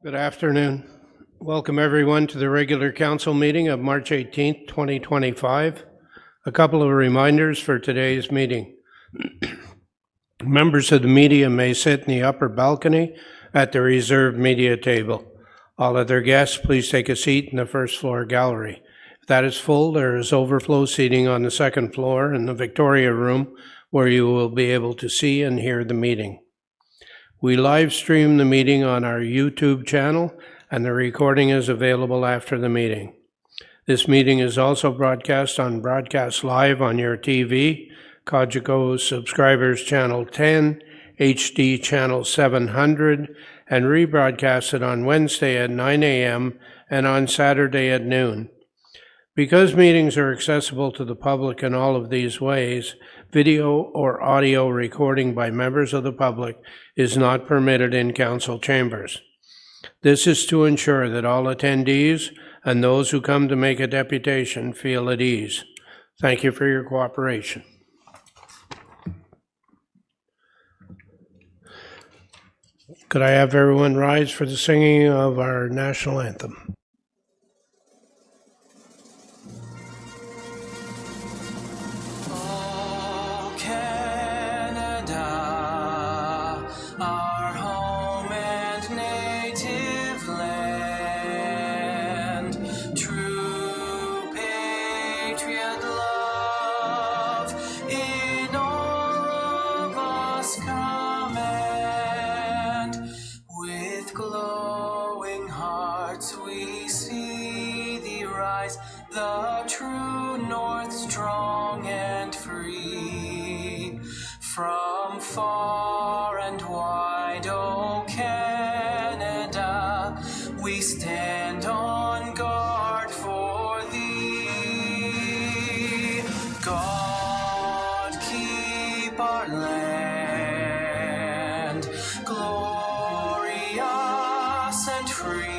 Good afternoon. Welcome everyone to the regular council meeting of March 18th, 2025. A couple of reminders for today's meeting. Members of the media may sit in the upper balcony at the reserved media table. All other guests, please take a seat in the first floor gallery. If that is full, there is overflow seating on the second floor in the Victoria Room where you will be able to see and hear the meeting. We live stream the meeting on our YouTube channel, and the recording is available after the meeting. This meeting is also broadcast Live on your TV, Cogeco Subscribers Channel 10, HD Channel 700, and rebroadcasted on Wednesday at 9 a.m. and on Saturday at noon. Because meetings are accessible to the public in all of these ways, video or audio recording by members of the public is not permitted in council chambers. This is to ensure that all attendees and those who come to make a deputation feel at ease. Thank you for your cooperation. Could I have everyone rise for the singing of our national anthem? The true north, strong and free, from far and wide, O Canada, we stand on guard for thee. God keep our land glorious and free.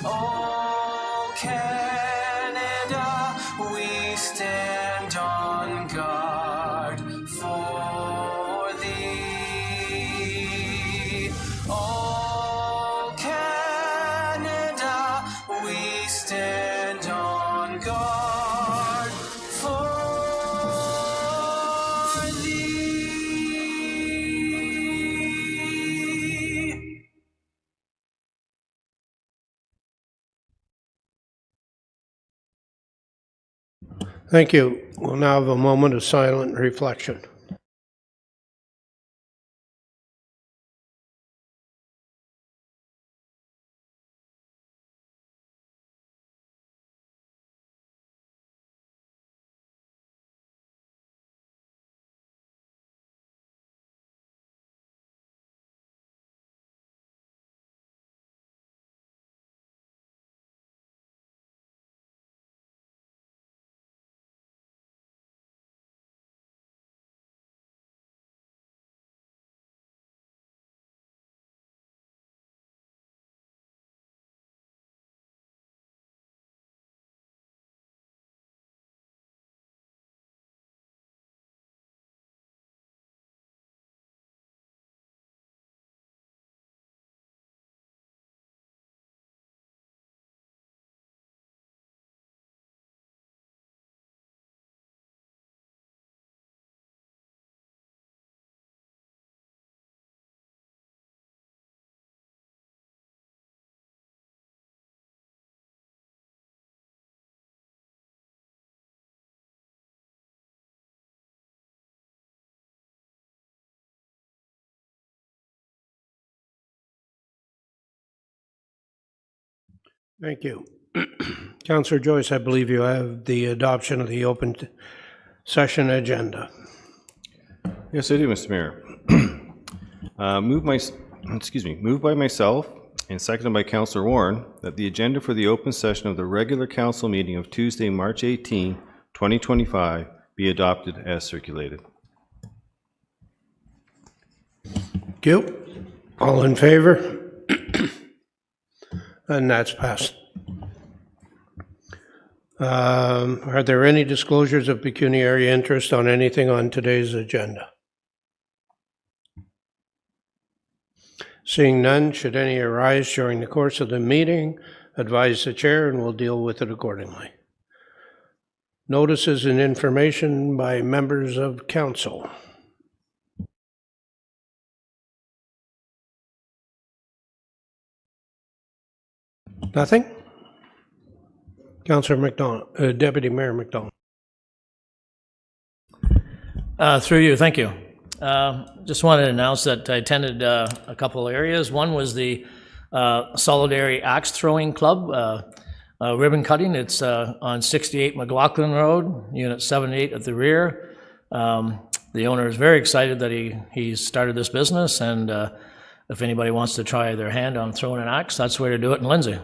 Oh, Canada, we stand on guard for thee. Oh, Canada, we stand on guard for thee. Thank you. We'll now have a moment of silent reflection. Thank you. Councillor Joyce, I believe you have the adoption of the open session agenda. Yes, I do, Mr. Mayor. Moved by myself and seconded by Councillor Warren that the agenda for the open session of the regular council meeting of Tuesday, March 18, 2025 be adopted as circulated. Thank you. All in favor? And that's passed. Are there any disclosures of pecuniary interest on anything on today's agenda? Seeing none, should any arise during the course of the meeting, advise the chair and we'll deal with it accordingly. Notices and information by members of council. Nothing? Councillor McDonald, Deputy Mayor McDonald. Through you, thank you. Just wanted to announce that I attended a couple areas. One was the Solidarity Axe Throwing Club ribbon cutting. It's on 68 McLaughlin Road, Unit 78 at the rear. The owner is very excited that he started this business, and if anybody wants to try their hand on throwing an axe, that's the way to do it in Lindsay.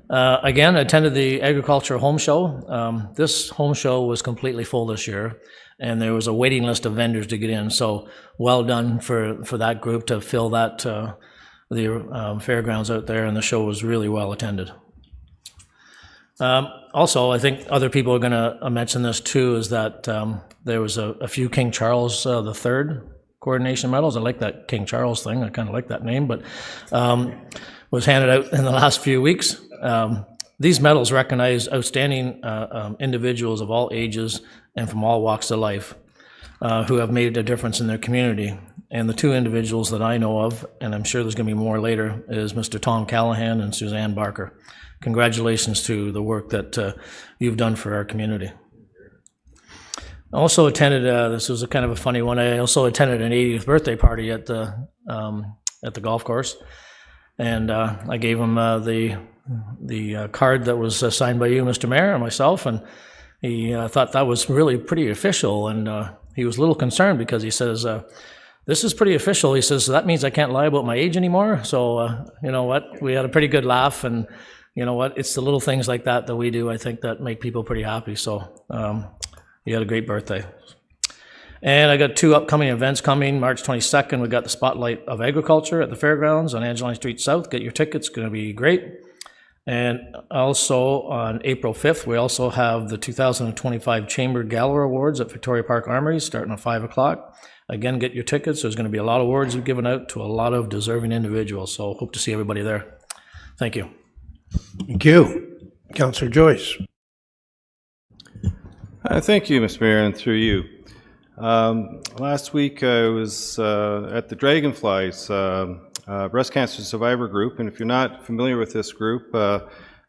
Again, I attended the Agriculture Home Show. This home show was completely full this year, and there was a waiting list of vendors to get in, so well done for that group to fill that, the fairgrounds out there, and the show was really well attended. Also, I think other people are going to mention this too, is that there was a few King Charles III coordination medals. I like that King Charles thing. I kind of like that name, but was handed out in the last few weeks. These medals recognize outstanding individuals of all ages and from all walks of life who have made a difference in their community. And the two individuals that I know of, and I'm sure there's going to be more later, is Mr. Tom Callahan and Suzanne Barker. Congratulations to the work that you've done for our community. I also attended, this was a kind of a funny one, I also attended an 80th birthday party at the golf course. And I gave him the card that was signed by you, Mr. Mayor, and myself, and he thought that was really pretty official, and he was a little concerned because he says, this is pretty official. He says, so that means I can't lie about my age anymore. So you know what, we had a pretty good laugh, and you know what, it's the little things like that that we do, I think, that make people pretty happy. So you had a great birthday. And I got two upcoming events coming. March 22nd, we got the Spotlight of Agriculture at the Fairgrounds on Angeline Street South. Get your tickets, going to be great. And also on April 5th, we also have the 2025 Chamber Gala Awards at Victoria Park Armory starting at 5 o'clock. Again, get your tickets. There's going to be a lot of awards given out to a lot of deserving individuals. So hope to see everybody there. Thank you. Thank you. Councillor Joyce. Thank you, Mr. Mayor, and through you. Last week I was at the Dragonflies Breast Cancer Survivor Group, and if you're not familiar with this group,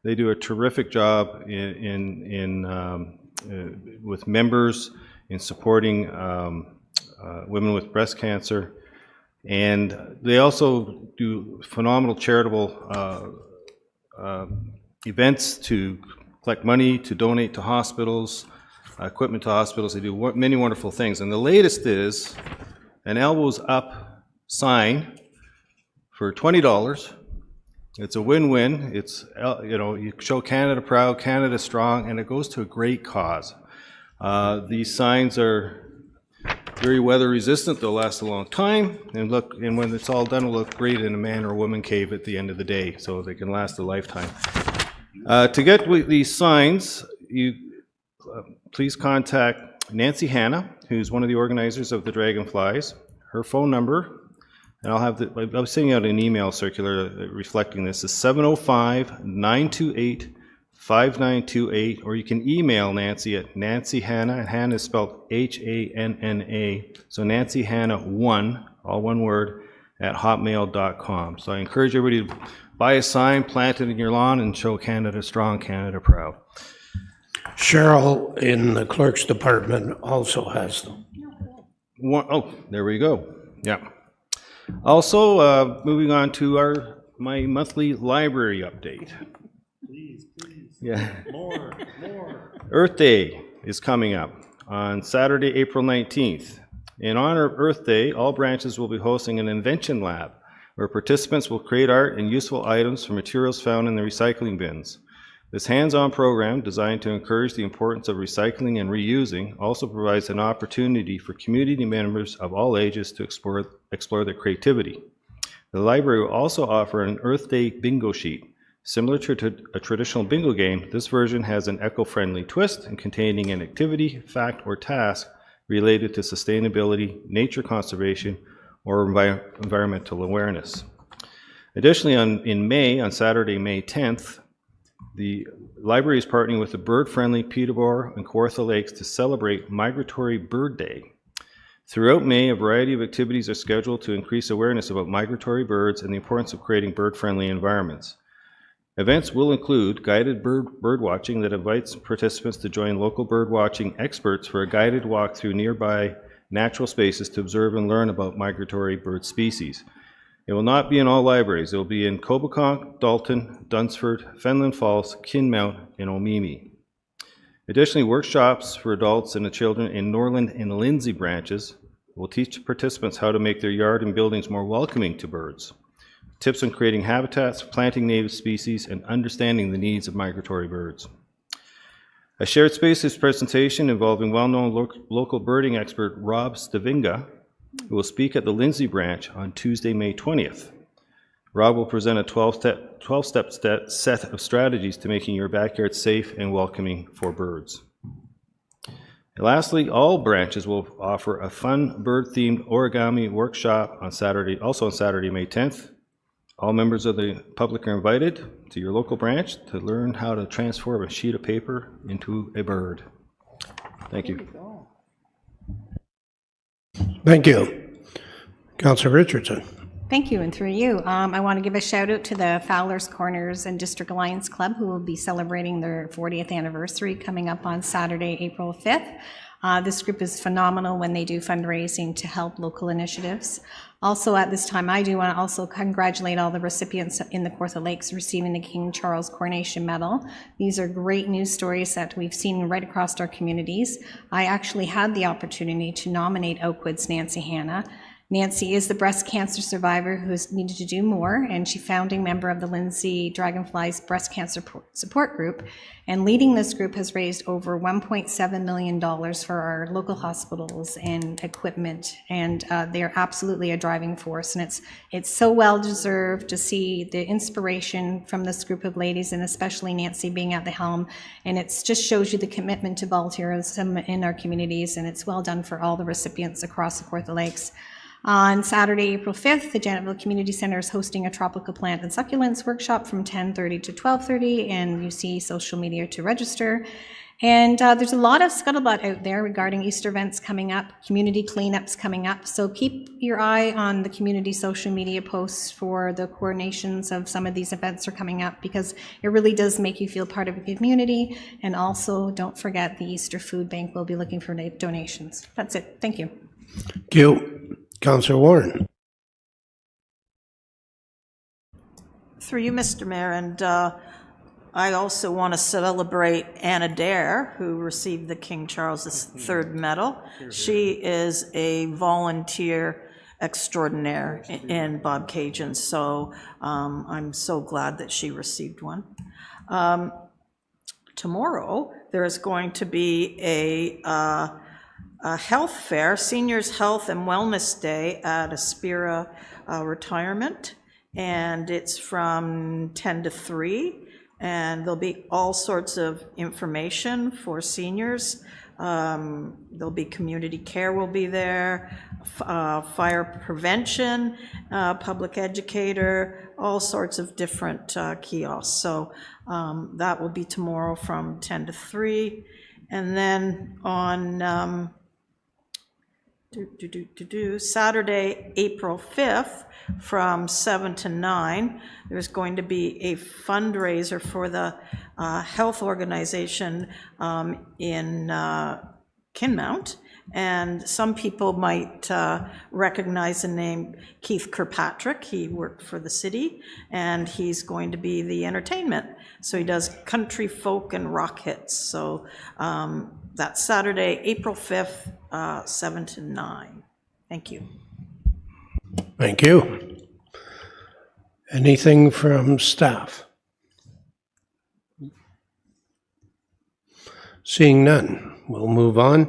they do a terrific job with members in supporting women with breast cancer, and they also do phenomenal charitable events to collect money, to donate to hospitals, equipment to hospitals. They do many wonderful things, and the latest is an Elbows Up sign for $20. It's a win-win. It's, you know, you show Canada proud, Canada strong, and it goes to a great cause. These signs are very weather resistant. They'll last a long time, and when it's all done, it'll look great in a man or woman cave at the end of the day, so they can last a lifetime. To get these signs, you please contact Nancy Hanna, who's one of the organizers of the Dragonflies. Her phone number, and I'm sending out an email circular reflecting this, is 705-928-5928, or you can email Nancy at Nancy Hanna, and Hanna is spelled H-A-N-N-A, so Nancy Hanna 1, all one word, at hotmail.com. So I encourage everybody to buy a sign, plant it in your lawn, and show Canada strong, Canada proud. Cheryl in the clerk's department also has them. Oh, there we go. Yeah. Also, moving on to my monthly library update. Please. Yeah. More. Earth Day is coming up on Saturday, April 19th. In honor of Earth Day, all branches will be hosting an invention lab where participants will create art and useful items from materials found in the recycling bins. This hands-on program, designed to encourage the importance of recycling and reusing, also provides an opportunity for community members of all ages to explore their creativity. The library will also offer an Earth Day bingo sheet. Similar to a traditional bingo game, this version has an eco-friendly twist and containing an activity, fact, or task related to sustainability, nature conservation, or environmental awareness. Additionally, on Saturday, May 10th, the library is partnering with the bird-friendly Peterborough and Kawartha Lakes to celebrate Migratory Bird Day. Throughout May, a variety of activities are scheduled to increase awareness about migratory birds and the importance of creating bird-friendly environments. Events will include guided bird watching that invites participants to join local bird watching experts for a guided walk through nearby natural spaces to observe and learn about migratory bird species. It will not be in all libraries. It will be in Coboconk, Dalton, Dunsford, Fenland Falls, Kinmount, and Omemee. Additionally, workshops for adults and the children in Norland and Lindsay branches will teach participants how to make their yard and buildings more welcoming to birds. Tips on creating habitats, planting native species, and understanding the needs of migratory birds. A shared spaces presentation involving well-known local birding expert Rob Stavinga, who will speak at the Lindsay branch on Tuesday, May 20th. Rob will present a 12-step set of strategies to making your backyard safe and welcoming for birds. And lastly, all branches will offer a fun bird-themed origami workshop on Saturday, May 10th. All members of the public are invited to your local branch to learn how to transform a sheet of paper into a bird. Thank you. Thank you. Councillor Richardson. Thank you, and through you, I want to give a shout out to the Fowler's Corners and District Alliance Club, who will be celebrating their 40th anniversary coming up on Saturday, April 5th. This group is phenomenal when they do fundraising to help local initiatives. Also at this time, I do want to also congratulate all the recipients in the Kawartha Lakes receiving the King Charles Coronation Medal. These are great news stories that we've seen right across our communities. I actually had the opportunity to nominate Oakwood's Nancy Hanna. Nancy is the breast cancer survivor who has needed to do more, and she's founding member of the Lindsay Dragonflies Breast Cancer Support Group. And leading this group has raised over $1.7 million for our local hospitals and equipment, and they're absolutely a driving force. And it's so well deserved to see the inspiration from this group of ladies, and especially Nancy being at the helm. And it just shows you the commitment to volunteerism in our communities, and it's well done for all the recipients across the Kawartha Lakes. On Saturday, April 5th, the Janetville Community Center is hosting a tropical plant and succulents workshop from 10:30 to 12:30, and you see social media to register. And there's a lot of scuttlebutt out there regarding Easter events coming up, community cleanups coming up, so keep your eye on the community social media posts for the coordinations of some of these events are coming up, because it really does make you feel part of a community. And also, don't forget the Easter Food Bank will be looking for donations. That's it. Thank you. Thank you. Councillor Warren. Through you, Mr. Mayor, and I also want to celebrate Anna Dare, who received the King Charles III Medal. She is a volunteer extraordinaire in Bobcaygeon, so I'm so glad that she received one. Tomorrow, there is going to be a health fair, Seniors Health and Wellness Day at Aspira Retirement, and it's from 10 to 3, and there'll be all sorts of information for seniors. There'll be community care will be there, fire prevention, public educator, all sorts of different kiosks. So that will be tomorrow from 10 to 3, and then on Saturday, April 5th, from 7 to 9, there's going to be a fundraiser for the health organization in Kinmount. And some people might recognize the name Keith Kirkpatrick. He worked for the city, and he's going to be the entertainment. So he does country, folk, and rock hits. So that's Saturday, April 5th, 7 to 9. Thank you. Thank you. Anything from staff? Seeing none, we'll move on.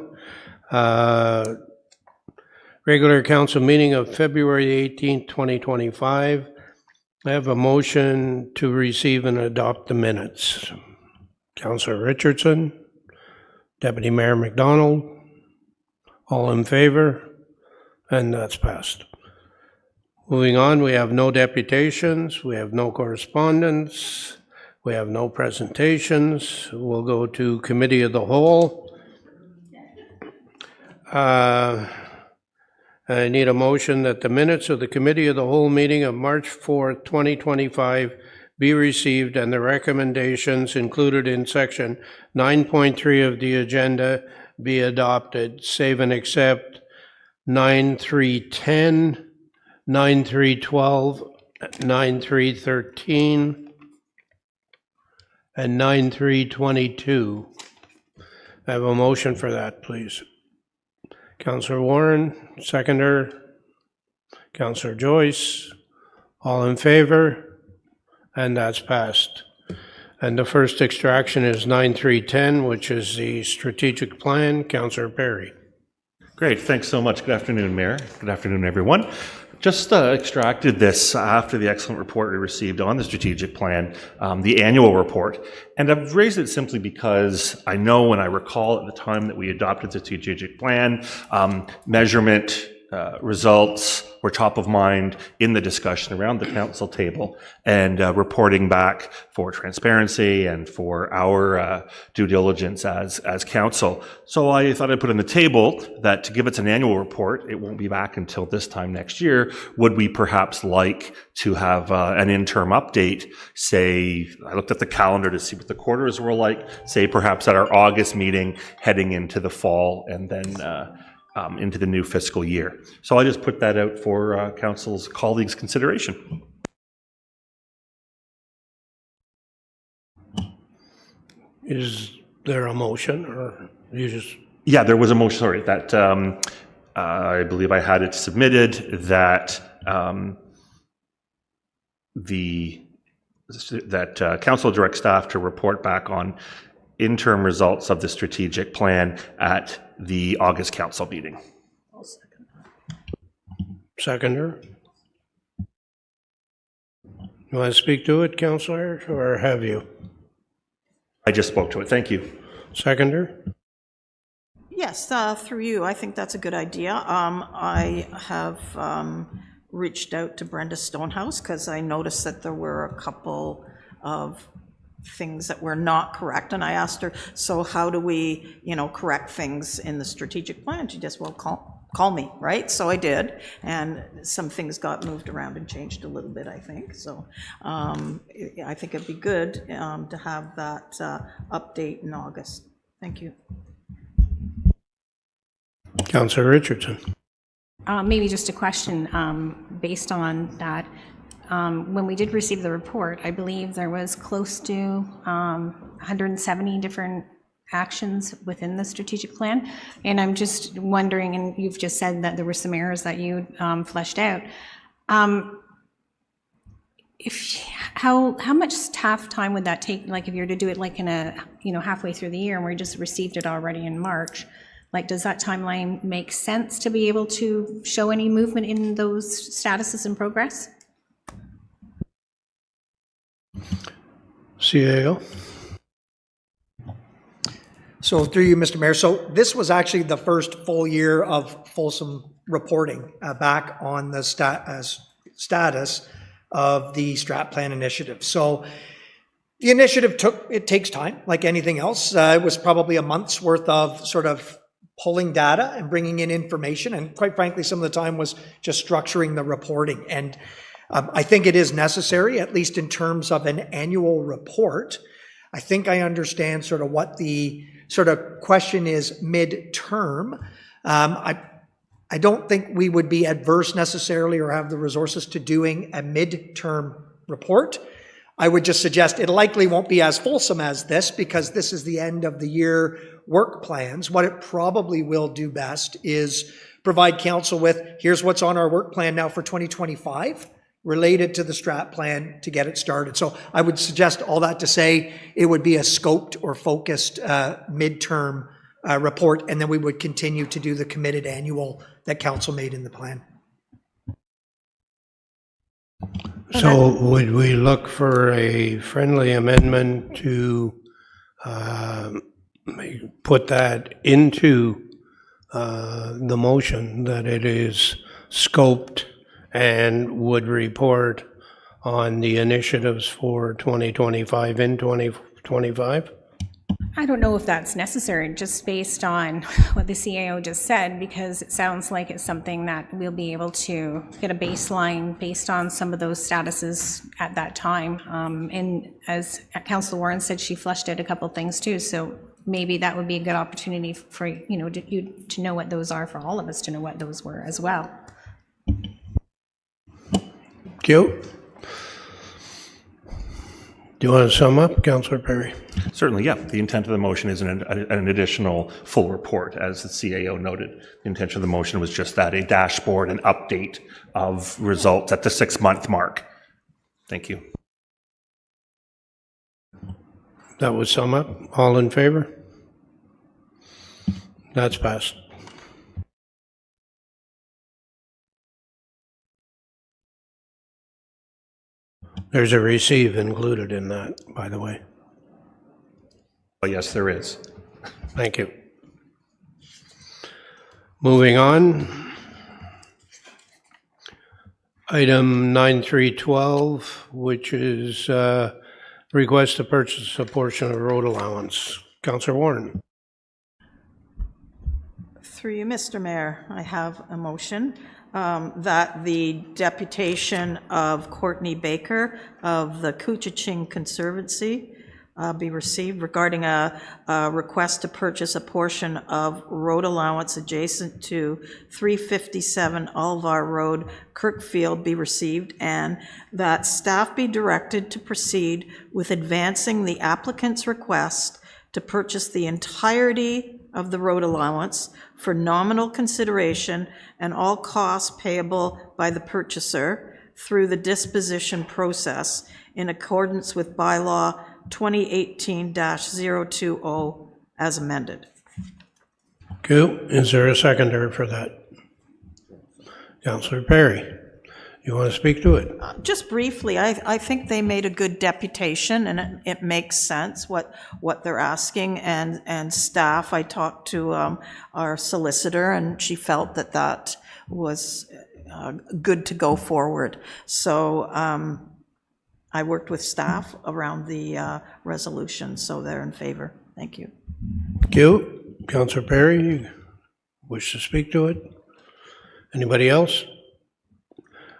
Regular council meeting of February 18th, 2025. I have a motion to receive and adopt the minutes. Councillor Richardson, Deputy Mayor McDonald, all in favor, and that's passed. Moving on, we have no deputations, we have no correspondence, we have no presentations. We'll go to Committee of the Whole. I need a motion that the minutes of the Committee of the Whole meeting of March 4th, 2025 be received and the recommendations included in section 9.3 of the agenda be adopted, save and except 9.3.10, 9.3.12, 9.3.13, and 9.3.22. I have a motion for that, please. Councillor Warren, seconder. Councillor Joyce, all in favor? And that's passed. And the first extraction is 9.3.10, which is the strategic plan. Councillor Perry. Great, thanks so much. Good afternoon, Mayor. Good afternoon, everyone. Just extracted this after the excellent report we received on the strategic plan, the annual report. And I've raised it simply because I know when I recall at the time that we adopted the strategic plan, measurement, results were top of mind in the discussion around the council table, and reporting back for transparency and for our due diligence as council. So I thought I'd put on the table that to give it an annual report, it won't be back until this time next year. Would we perhaps like to have an interim update? Say, I looked at the calendar to see what the quarters were like, say perhaps at our August meeting heading into the fall, and then into the new fiscal year. So I just put that out for council's colleagues' consideration. Is there a motion, or you just? Yeah, there was a motion, sorry, that I believe I had it submitted that council direct staff to report back on interim results of the strategic plan at the August council meeting. Seconder? You want to speak to it, Councillor, or have you? I just spoke to it. Thank you. Seconder? Yes, through you, I think that's a good idea. I have reached out to Brenda Stonehouse because I noticed that there were a couple of things that were not correct, and I asked her, so how do we, correct things in the strategic plan? She just, well, call me, right? So I did, and some things got moved around and changed a little bit, I think. So I think it'd be good to have that update in August. Thank you. Councillor Richardson. Maybe just a question based on that. When we did receive the report, I believe there was close to 170 different actions within the strategic plan. And I'm just wondering, and you've just said that there were some errors that you fleshed out. How much staff time would that take? Like if you were to do it like in a, halfway through the year and we just received it already in March, like does that timeline make sense to be able to show any movement in those statuses and progress? CAO. So through you, Mr. Mayor, so this was actually the first full year of fulsome reporting back on the status of the Strat Plan initiative. So the initiative takes time, like anything else. It was probably a month's worth of sort of pulling data and bringing in information, and quite frankly, some of the time was just structuring the reporting. And I think it is necessary, at least in terms of an annual report. I think I understand sort of what the sort of question is mid-term. I don't think we would be adverse necessarily or have the resources to doing a mid-term report. I would just suggest it likely won't be as fulsome as this because this is the end of the year work plans. What it probably will do best is provide council with, here's what's on our work plan now for 2025. Related to the Strat Plan to get it started. So I would suggest all that to say it would be a scoped or focused midterm report, and then we would continue to do the committed annual that council made in the plan. So would we look for a friendly amendment to put that into the motion that it is scoped and would report on the initiatives for 2025 in 2025? I don't know if that's necessary, just based on what the CAO just said, because it sounds like it's something that we'll be able to get a baseline based on some of those statuses at that time. And as Councillor Warren said, she flushed out a couple of things too, so maybe that would be a good opportunity for, you know, to know what those are, for all of us to know what those were as well. Thank you. Do you want to sum up, Councillor Perry? Certainly, yeah. The intent of the motion is an additional full report, as the CAO noted. The intention of the motion was just that, a dashboard, an update of results at the 6-month mark. Thank you. That would sum up. All in favor? That's passed. There's a receive included in that, by the way. But yes, there is. Thank you. Moving on. Item 9312, which is request to purchase a portion of road allowance. Councillor Warren. Through you, Mr. Mayor, I have a motion that the deputation of Courtney Baker of the Couchiching Conservancy be received regarding a request to purchase a portion of road allowance adjacent to 357 Alvar Road, Kirkfield, be received, and that staff be directed to proceed with advancing the applicant's request to purchase the entirety of the road allowance for nominal consideration and all costs payable by the purchaser through the disposition process in accordance with bylaw 2018-020 as amended. Okay, is there a seconder for that? Councillor Perry, you want to speak to it? Just briefly, I think they made a good deputation, and it makes sense what they're asking, and staff, I talked to our solicitor, and she felt that was good to go forward. So I worked with staff around the resolution, so they're in favor. Thank you. Thank you. Councillor Perry, you wish to speak to it? Anybody else?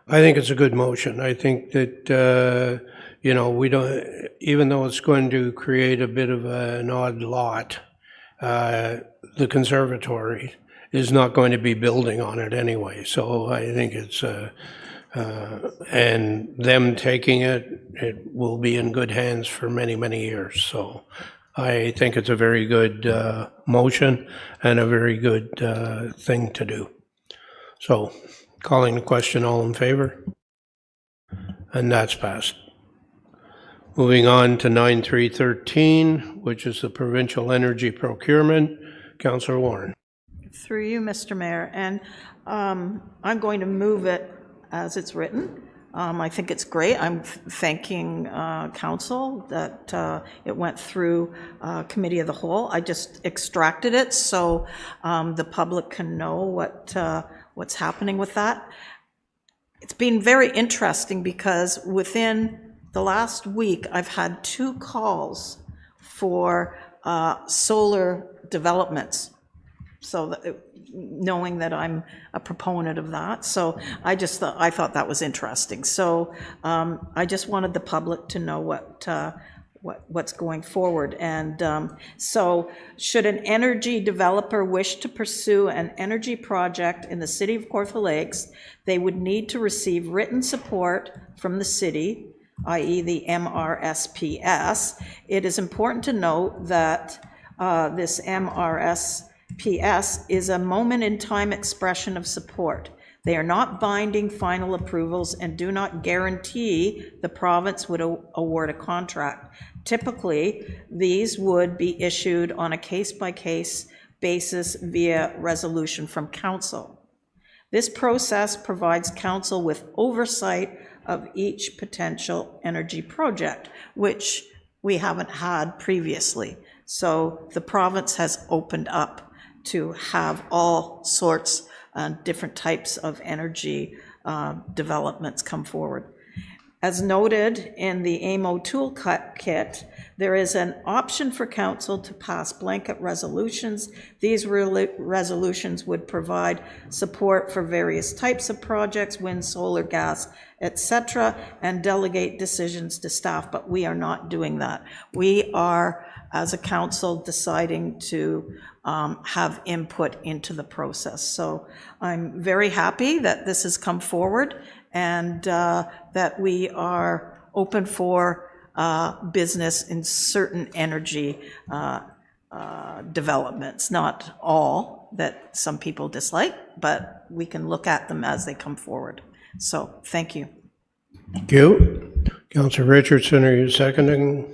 I think it's a good motion. I think that, you know, we don't, even though it's going to create a bit of an odd lot, the conservatory is not going to be building on it anyway. So I think it's, and them taking it, it will be in good hands for many, many years. So I think it's a very good motion and a very good thing to do. So calling the question, all in favor? And that's passed. Moving on to 9313, which is the provincial energy procurement. Councillor Warren. Through you, Mr. Mayor, and I'm going to move it as it's written. I think it's great. I'm thanking council that it went through committee of the whole. I just extracted it so the public can know what's happening with that. It's been very interesting because within the last week, I've had 2 calls for solar developments. So knowing that I'm a proponent of that. So I thought that was interesting. So I just wanted the public to know what's going forward. And so should an energy developer wish to pursue an energy project in the city of Kawartha Lakes, they would need to receive written support from the city, i.e. the MRSPS. It is important to note that this MRSPS is a moment-in-time expression of support. They are not binding final approvals and do not guarantee the province would award a contract. Typically, these would be issued on a case-by-case basis via resolution from council. This process provides council with oversight of each potential energy project, which we haven't had previously. So the province has opened up to have all sorts different types of energy developments come forward. As noted in the AMO toolkit, there is an option for council to pass blanket resolutions. These resolutions would provide support for various types of projects, wind, solar, gas, etc., and delegate decisions to staff, but we are not doing that. We are, as a council, deciding to have input into the process. So I'm very happy that this has come forward and that we are open for business in certain energy developments, not all that some people dislike, but we can look at them as they come forward. So thank you. Thank you. Councillor Richardson, are you seconding?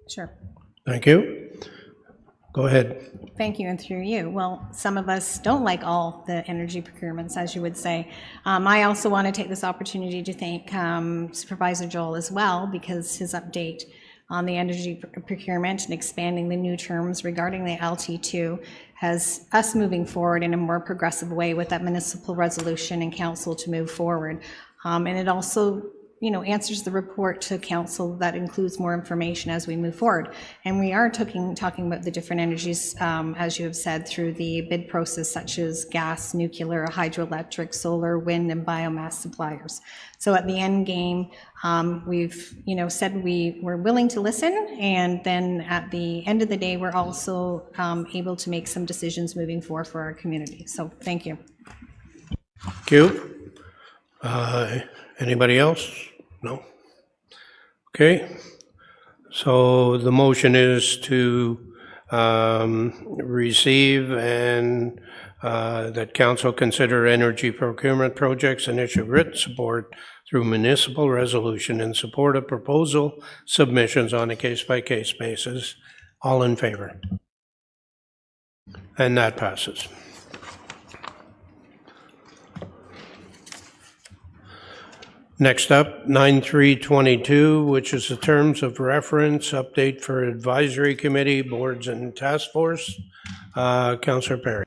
Sure. Thank you. Go ahead. Thank you, and through you. Well, some of us don't like all the energy procurements, as you would say. I also want to take this opportunity to thank Supervisor Joel as well, because his update on the energy procurement and expanding the new terms regarding the LT2 has us moving forward in a more progressive way with that municipal resolution and council to move forward. And it also, answers the report to council that includes more information as we move forward. And we are talking about the different energies, as you have said, through the bid process, such as gas, nuclear, hydroelectric, solar, wind, and biomass suppliers. So at the end game, we've, said we were willing to listen, and then at the end of the day, we're also able to make some decisions moving forward for our community. So thank you. Thank you. Anybody else? No? Okay. So the motion is to receive and that council consider energy procurement projects and issue written support through municipal resolution in support of proposal submissions on a case-by-case basis. All in favor? And that passes. Next up, 9322, which is the terms of reference update for advisory committee, boards, and task force. Councillor Perry.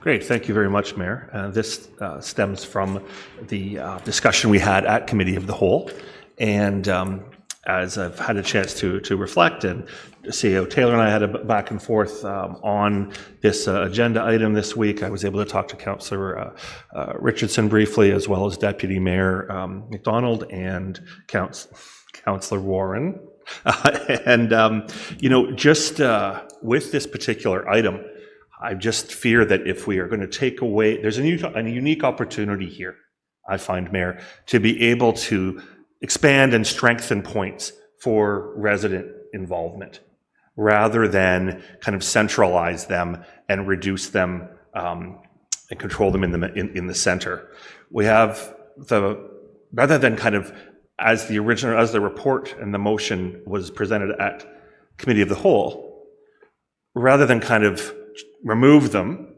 Great, thank you very much, Mayor. This stems from the discussion we had at Committee of the Whole, and as I've had a chance to reflect, and CEO Taylor and I had a back and forth on this agenda item this week. I was able to talk to Councillor Richardson briefly, as well as Deputy Mayor McDonald and Councillor Warren. Just with this particular item, I just fear that if we are going to take away, there's a unique opportunity here, I find, Mayor, to be able to expand and strengthen points for resident involvement, rather than kind of centralize them and reduce them and control them in the center. We have rather than kind of as the report and the motion was presented at Committee of the Whole, rather than kind of remove them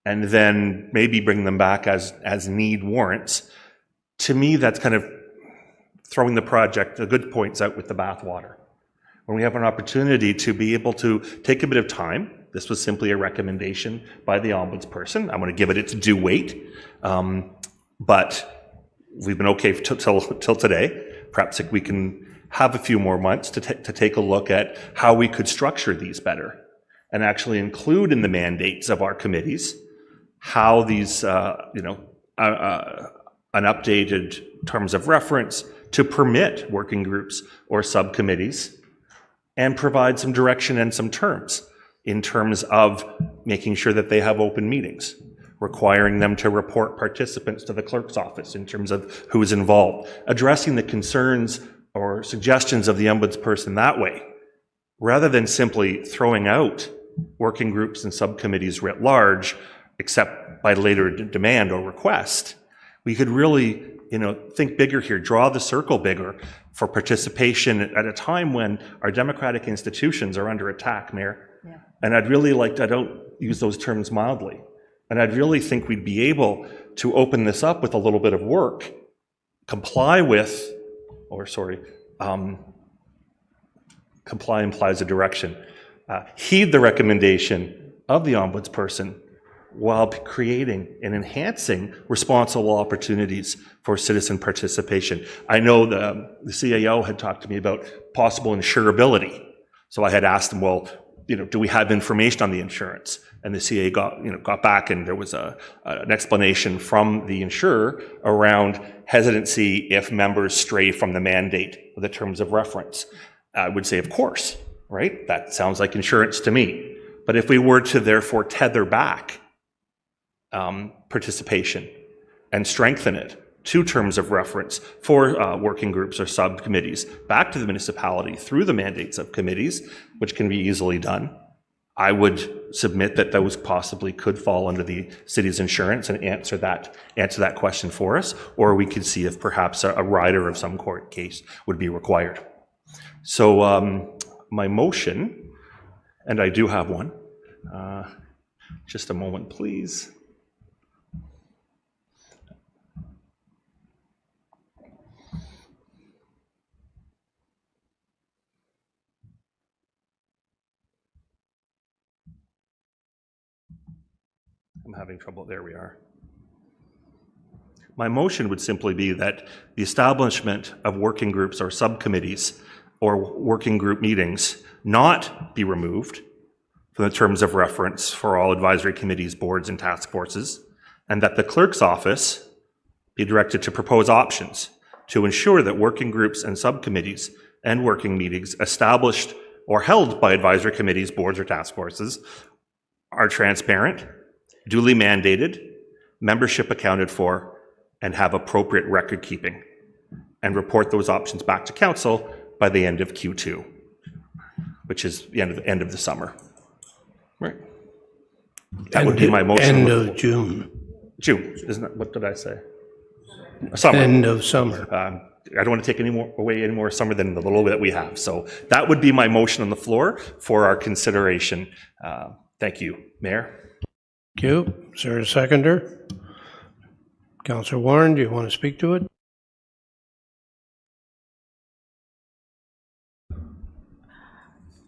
and then maybe bring them back as need warrants, to me that's kind of throwing the good points out with the bathwater. When we have an opportunity to be able to take a bit of time, this was simply a recommendation by the ombudsperson. I'm going to give it its due weight, but we've been okay till today. Perhaps we can have a few more months to take a look at how we could structure these better and actually include in the mandates of our committees how these, an updated terms of reference to permit working groups or subcommittees, and provide some direction and some terms in terms of making sure that they have open meetings, requiring them to report participants to the clerk's office in terms of who is involved, addressing the concerns or suggestions of the ombudsperson that way, rather than simply throwing out working groups and subcommittees writ large, except by later demand or request. We could really think bigger here, draw the circle bigger for participation at a time when our democratic institutions are under attack, Mayor. Yeah. And I'd really I don't use those terms mildly, and I'd really think we'd be able to open this up with a little bit of work, comply implies a direction, heed the recommendation of the ombudsperson, while creating and enhancing responsible opportunities for citizen participation. I know the CAO had talked to me about possible insurability. So I had asked them, well, do we have information on the insurance? And the CA got back, and there was an explanation from the insurer around hesitancy if members stray from the mandate of the terms of reference. I would say, of course, right? That sounds like insurance to me. But if we were to therefore tether back participation and strengthen it to terms of reference for working groups or subcommittees back to the municipality through the mandates of committees, which can be easily done, I would submit that those possibly could fall under the city's insurance and answer that question for us, or we could see if perhaps a rider of some court case would be required. So my motion, and I do have one, just a moment, please. I'm having trouble. There we are. My motion would simply be that the establishment of working groups or subcommittees or working group meetings not be removed from the terms of reference for all advisory committees, boards, and task forces, and that the clerk's office be directed to propose options to ensure that working groups and subcommittees and working meetings established or held by advisory committees, boards, or task forces are transparent, duly mandated, membership accounted for, and have appropriate record keeping, and report those options back to council by the end of Q2, which is the end of the summer. Right. That would be my motion. End of June. June, isn't that, what did I say? Summer. End of summer. I don't want to take away any more summer than the little bit we have. So that would be my motion on the floor for our consideration. Thank you, Mayor. Thank you. Is there a seconder? Councillor Warren, do you want to speak to it?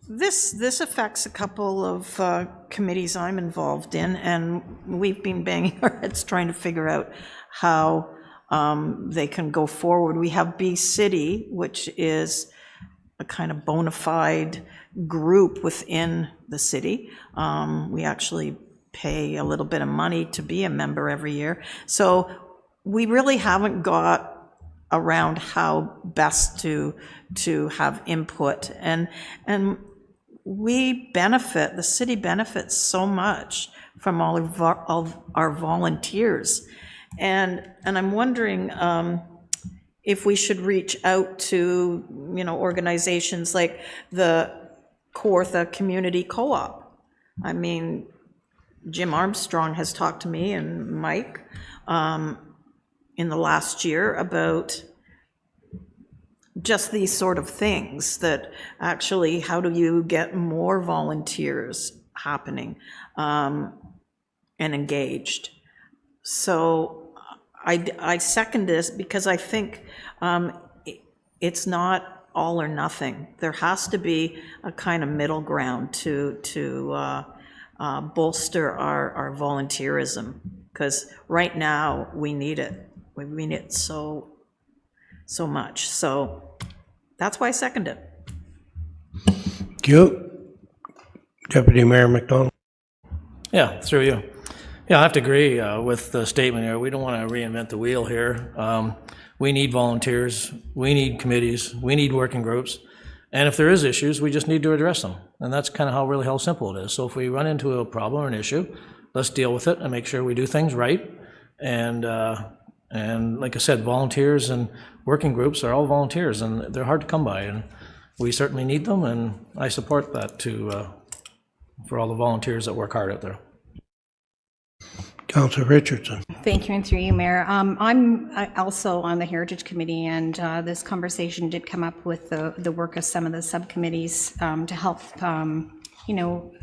This affects a couple of committees I'm involved in, and we've been banging our heads trying to figure out how they can go forward. We have Bee City, which is a kind of bona fide group within the city. We actually pay a little bit of money to be a member every year. So we really haven't got around how best to have input. And we benefit, the city benefits so much from all of our volunteers. And I'm wondering if we should reach out to, organizations like the Kawartha Community Co-op. I mean, Jim Armstrong has talked to me and Mike in the last year about just these sort of things, that actually how do you get more volunteers happening and engaged. So I second this because I think it's not all or nothing. There has to be a kind of middle ground to bolster our volunteerism, because right now we need it. We need it so much. So that's why I second it. Thank you. Deputy Mayor McDonald. Yeah, through you. Yeah, I have to agree with the statement here. We don't want to reinvent the wheel here. We need volunteers, we need committees, we need working groups. And if there is issues, we just need to address them. And that's kind of how simple it is. So if we run into a problem or an issue, let's deal with it and make sure we do things right. And like I said, volunteers and working groups are all volunteers, and they're hard to come by. And we certainly need them, and I support that for all the volunteers that work hard out there. Councillor Richardson. Thank you, and through you, Mayor. I'm also on the Heritage Committee, and this conversation did come up with the work of some of the subcommittees to help,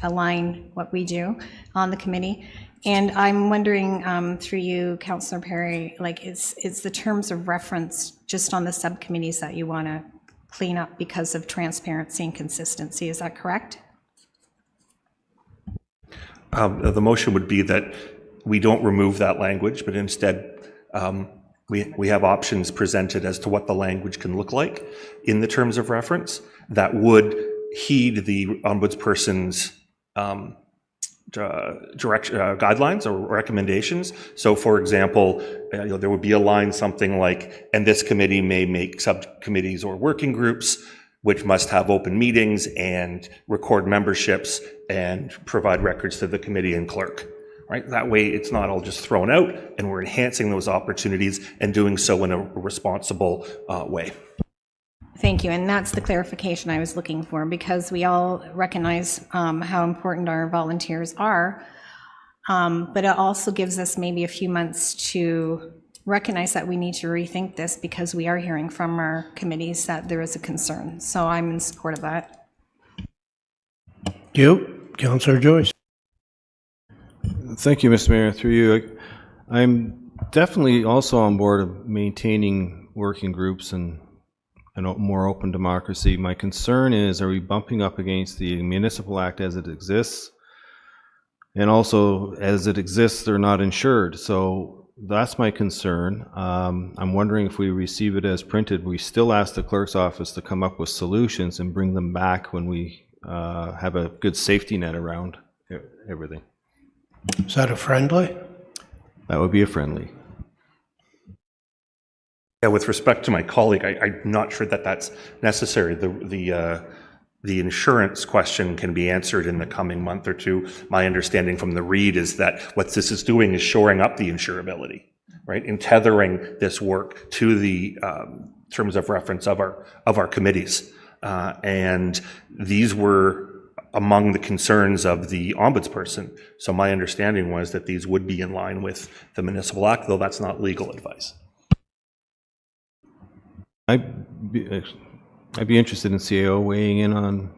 align what we do on the committee. And I'm wondering, through you, Councillor Perry, is the terms of reference just on the subcommittees that you want to clean up because of transparency and consistency? Is that correct? The motion would be that we don't remove that language, but instead we have options presented as to what the language can look like in the terms of reference that would heed the ombudsperson's guidelines or recommendations. So, for example, there would be a line something like, and this committee may make subcommittees or working groups which must have open meetings and record memberships and provide records to the committee and clerk. Right? That way it's not all just thrown out, and we're enhancing those opportunities and doing so in a responsible way. Thank you, and that's the clarification I was looking for, because we all recognize how important our volunteers are, but it also gives us maybe a few months to recognize that we need to rethink this, because we are hearing from our committees that there is a concern. So I'm in support of that. Thank you. Councillor Joyce. Thank you, Mr. Mayor. Through you, I'm definitely also on board of maintaining working groups and a more open democracy. My concern is, are we bumping up against the Municipal Act as it exists? And also, as it exists, they're not insured. So that's my concern. I'm wondering if we receive it as printed, we still ask the clerk's office to come up with solutions and bring them back when we have a good safety net around everything. Is that a friendly? That would be a friendly. Yeah, with respect to my colleague, I'm not sure that that's necessary. The insurance question can be answered in the coming month or two. My understanding from the read is that what this is doing is shoring up the insurability, right, and tethering this work to the terms of reference of our committees. And these were among the concerns of the ombudsperson. So my understanding was that these would be in line with the Municipal Act, though that's not legal advice. I'd be interested in CAO weighing in on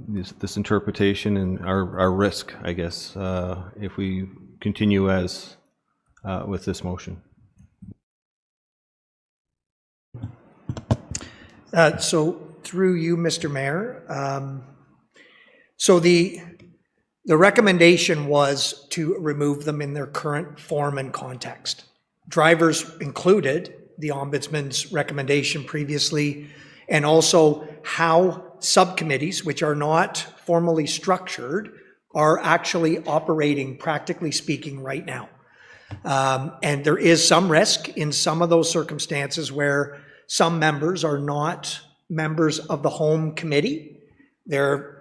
this interpretation and our risk, I guess, if we continue as with this motion. So through you, Mr. Mayor, so the recommendation was to remove them in their current form and context. Drivers included the Ombudsman's recommendation previously, and also how subcommittees, which are not formally structured, are actually operating, practically speaking, right now. And there is some risk in some of those circumstances where some members are not members of the home committee. They're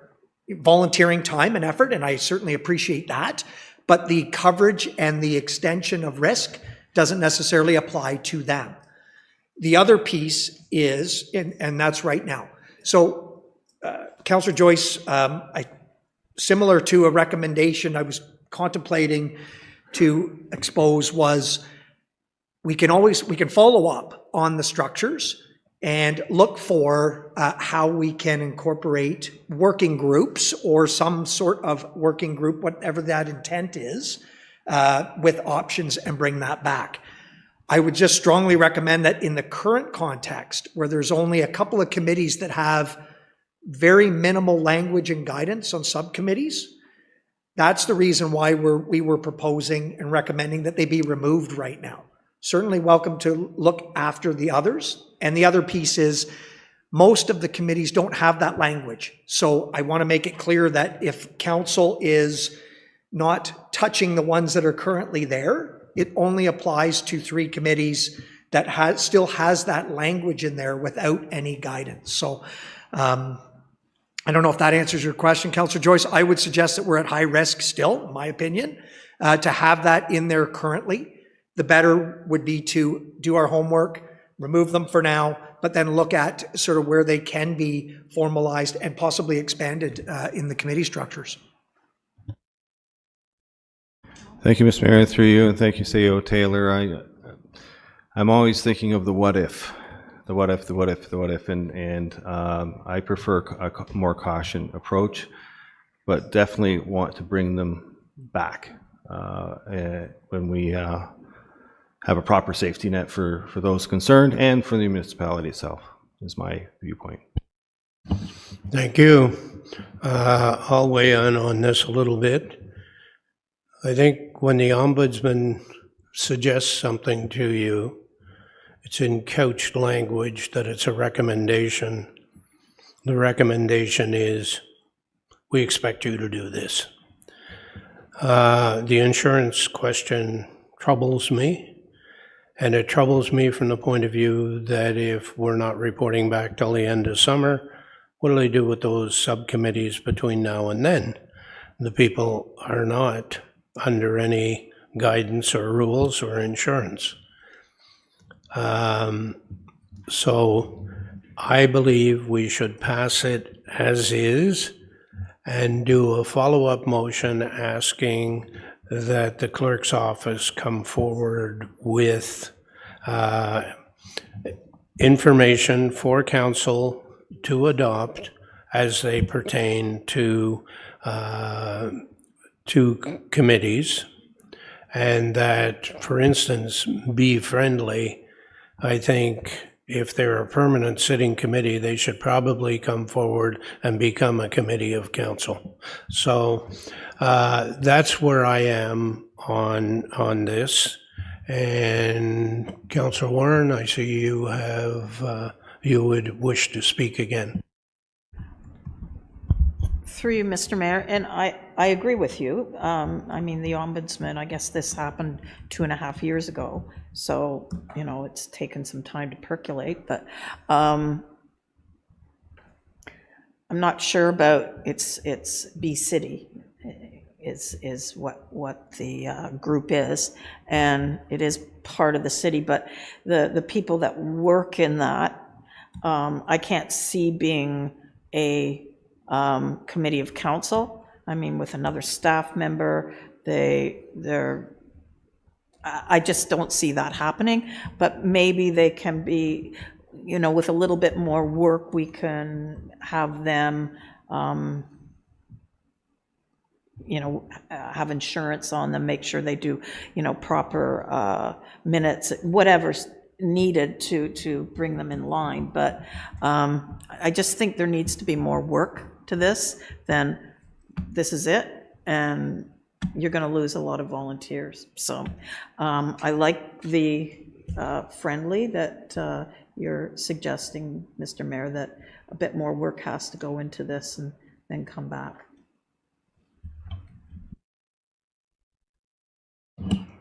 volunteering time and effort, and I certainly appreciate that, but the coverage and the extension of risk doesn't necessarily apply to them. The other piece is, and that's right now. So, Councillor Joyce, similar to a recommendation I was contemplating to expose was, we can follow up on the structures and look for how we can incorporate working groups or some sort of working group, whatever that intent is, with options, and bring that back. I would just strongly recommend that in the current context, where there's only a couple of committees that have very minimal language and guidance on subcommittees, that's the reason why we were proposing and recommending that they be removed right now. Certainly welcome to look after the others. And the other piece is, most of the committees don't have that language. So I want to make it clear that if council is not touching the ones that are currently there, it only applies to 3 committees that still has that language in there without any guidance. So I don't know if that answers your question, Councillor Joyce. I would suggest that we're at high risk still, in my opinion, to have that in there currently. The better would be to do our homework, remove them for now, but then look at sort of where they can be formalized and possibly expanded in the committee structures. Thank you, Mr. Mayor, through you, and thank you, CEO Taylor. I'm always thinking of the what if, and I prefer a more caution approach, but definitely want to bring them back when we have a proper safety net for those concerned and for the municipality itself, is my viewpoint. Thank you. I'll weigh in on this a little bit. I think when the ombudsman suggests something to you, it's in couched language that it's a recommendation. The recommendation is, we expect you to do this. The insurance question troubles me, and it troubles me from the point of view that if we're not reporting back till the end of summer, what do they do with those subcommittees between now and then? The people are not under any guidance or rules or insurance. So I believe we should pass it as is and do a follow-up motion asking that the clerk's office come forward with information for council to adopt as they pertain to committees, and that, for instance, Be Friendly, I think if they're a permanent sitting committee, they should probably come forward and become a committee of council. So that's where I am on this. And Councillor Warren, I see you have, you would wish to speak again. Through you, Mr. Mayor, and I agree with you. I mean, the ombudsman, I guess this happened 2.5 years ago, so, you know, it's taken some time to percolate, but I'm not sure about it's Bee City is what the group is, and it is part of the city, but the people that work in that, I can't see being a committee of council. I mean, with another staff member, I just don't see that happening, but maybe they can be, you know, with a little bit more work, we can have them, you know, have insurance on them, make sure they do, you know, proper minutes, whatever's needed to bring them in line. But I just think there needs to be more work to this than this is it, and you're going to lose a lot of volunteers. So I like the friendly that you're suggesting, Mr. Mayor, that a bit more work has to go into this and then come back.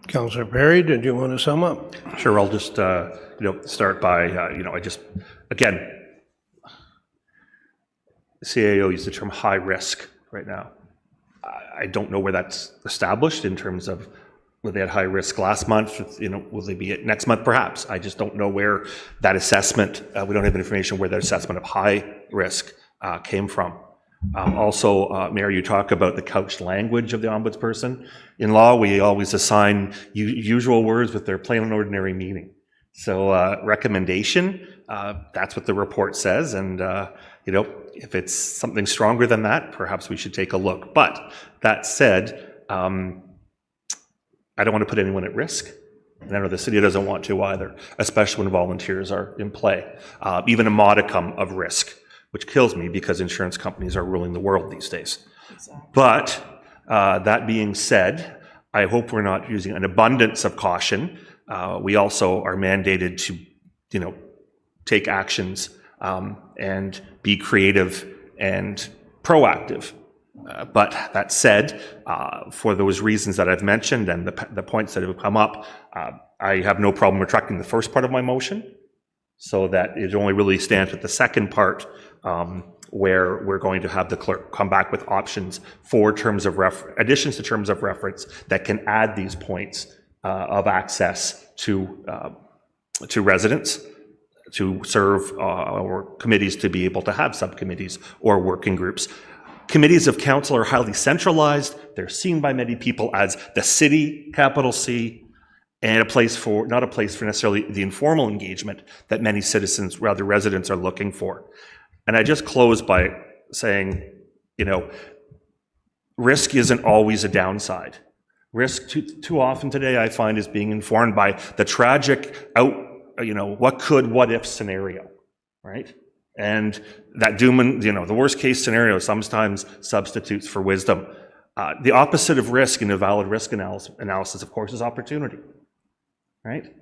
Councillor Perry, did you want to sum up? Sure, I'll just, start by, again, CAO used the term high risk right now. I don't know where that's established in terms of, were they at high risk last month? Will they be at next month? Perhaps. I just don't know where that assessment, we don't have information where that assessment of high risk came from. Also, Mayor, you talk about the couched language of the ombudsperson. In law, we always assign usual words with their plain and ordinary meaning. So recommendation, that's what the report says. And, if it's something stronger than that, perhaps we should take a look. But that said, I don't want to put anyone at risk. And I know the city doesn't want to either, especially when volunteers are in play. Even a modicum of risk, which kills me because insurance companies are ruling the world these days. Exactly. But that being said, I hope we're not using an abundance of caution. We also are mandated to, take actions and be creative and proactive. But that said, for those reasons that I've mentioned and the points that have come up, I have no problem retracting the first part of my motion, so that it only really stands with the second part, where we're going to have the clerk come back with options for additions to terms of reference that can add these points of access to residents, to serve or committees to be able to have subcommittees or working groups. Committees of council are highly centralized. They're seen by many people as the city, capital C, and not a place for necessarily the informal engagement that many citizens, rather residents, are looking for. And I just close by saying, risk isn't always a downside. Risk too often today, I find, is being informed by the tragic what if scenario, right? And that doom and, the worst case scenario sometimes substitutes for wisdom. The opposite of risk in a valid risk analysis, of course, is opportunity, right?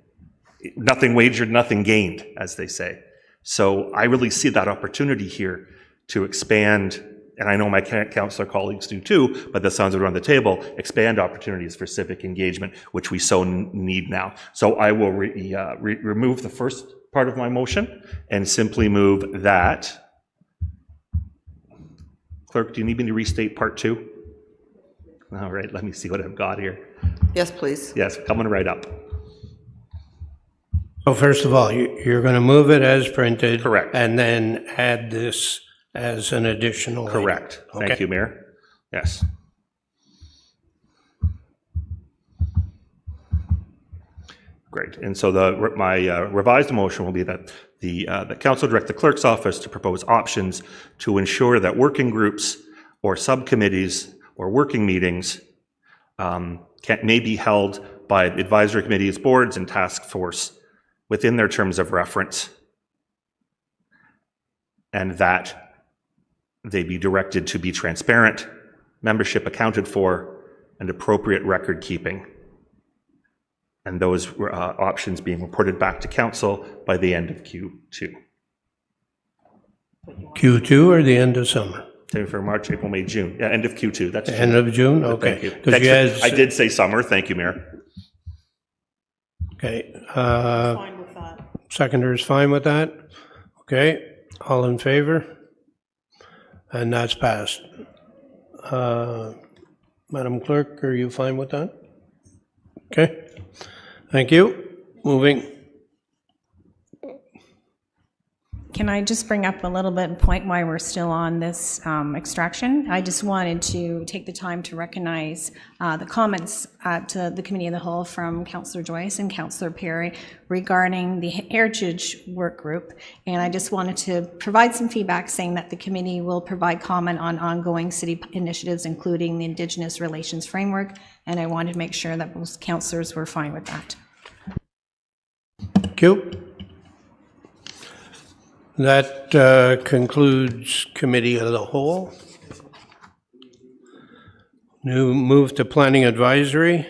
Nothing wagered, nothing gained, as they say. So I really see that opportunity here to expand, and I know my councillor colleagues do too, but that sounds around the table, expand opportunities for civic engagement, which we so need now. So I will remove the first part of my motion and simply move that. Clerk, do you need me to restate part 2? All right, let me see what I've got here. Yes, please. Yes, coming right up. So first of all, you're going to move it as printed. Correct. And then add this as an additional item. Correct. Thank Okay. you, Mayor. Yes. Great. And so my revised motion will be that the council direct the clerk's office to propose options to ensure that working groups or subcommittees or working meetings may be held by advisory committees, boards, and task force within their terms of reference, and that they be directed to be transparent, membership accounted for, and appropriate record keeping. And those options being reported back to council by the end of Q2. Q2 or the end of summer? For March, April, May, June. Yeah, end of Q2. That's End of June? Okay. Thank you. 'Cause you had- I did say summer. Thank you, Mayor. Okay. Fine with that. Seconder is fine with that? Okay. All in favor? And that's passed. Madam Clerk, are you fine with that? Okay. Thank you. Moving. Can I just bring up a little bit point why we're still on this extraction? I just wanted to take the time to recognize the comments to the Committee of the Whole from Councillor Joyce and Councillor Perry regarding the Heritage Work Group. And I just wanted to provide some feedback saying that the committee will provide comment on ongoing city initiatives, including the Indigenous Relations Framework. And I wanted to make sure that most councillors were fine with that. Thank you. That concludes Committee of the Whole. New move to Planning Advisory.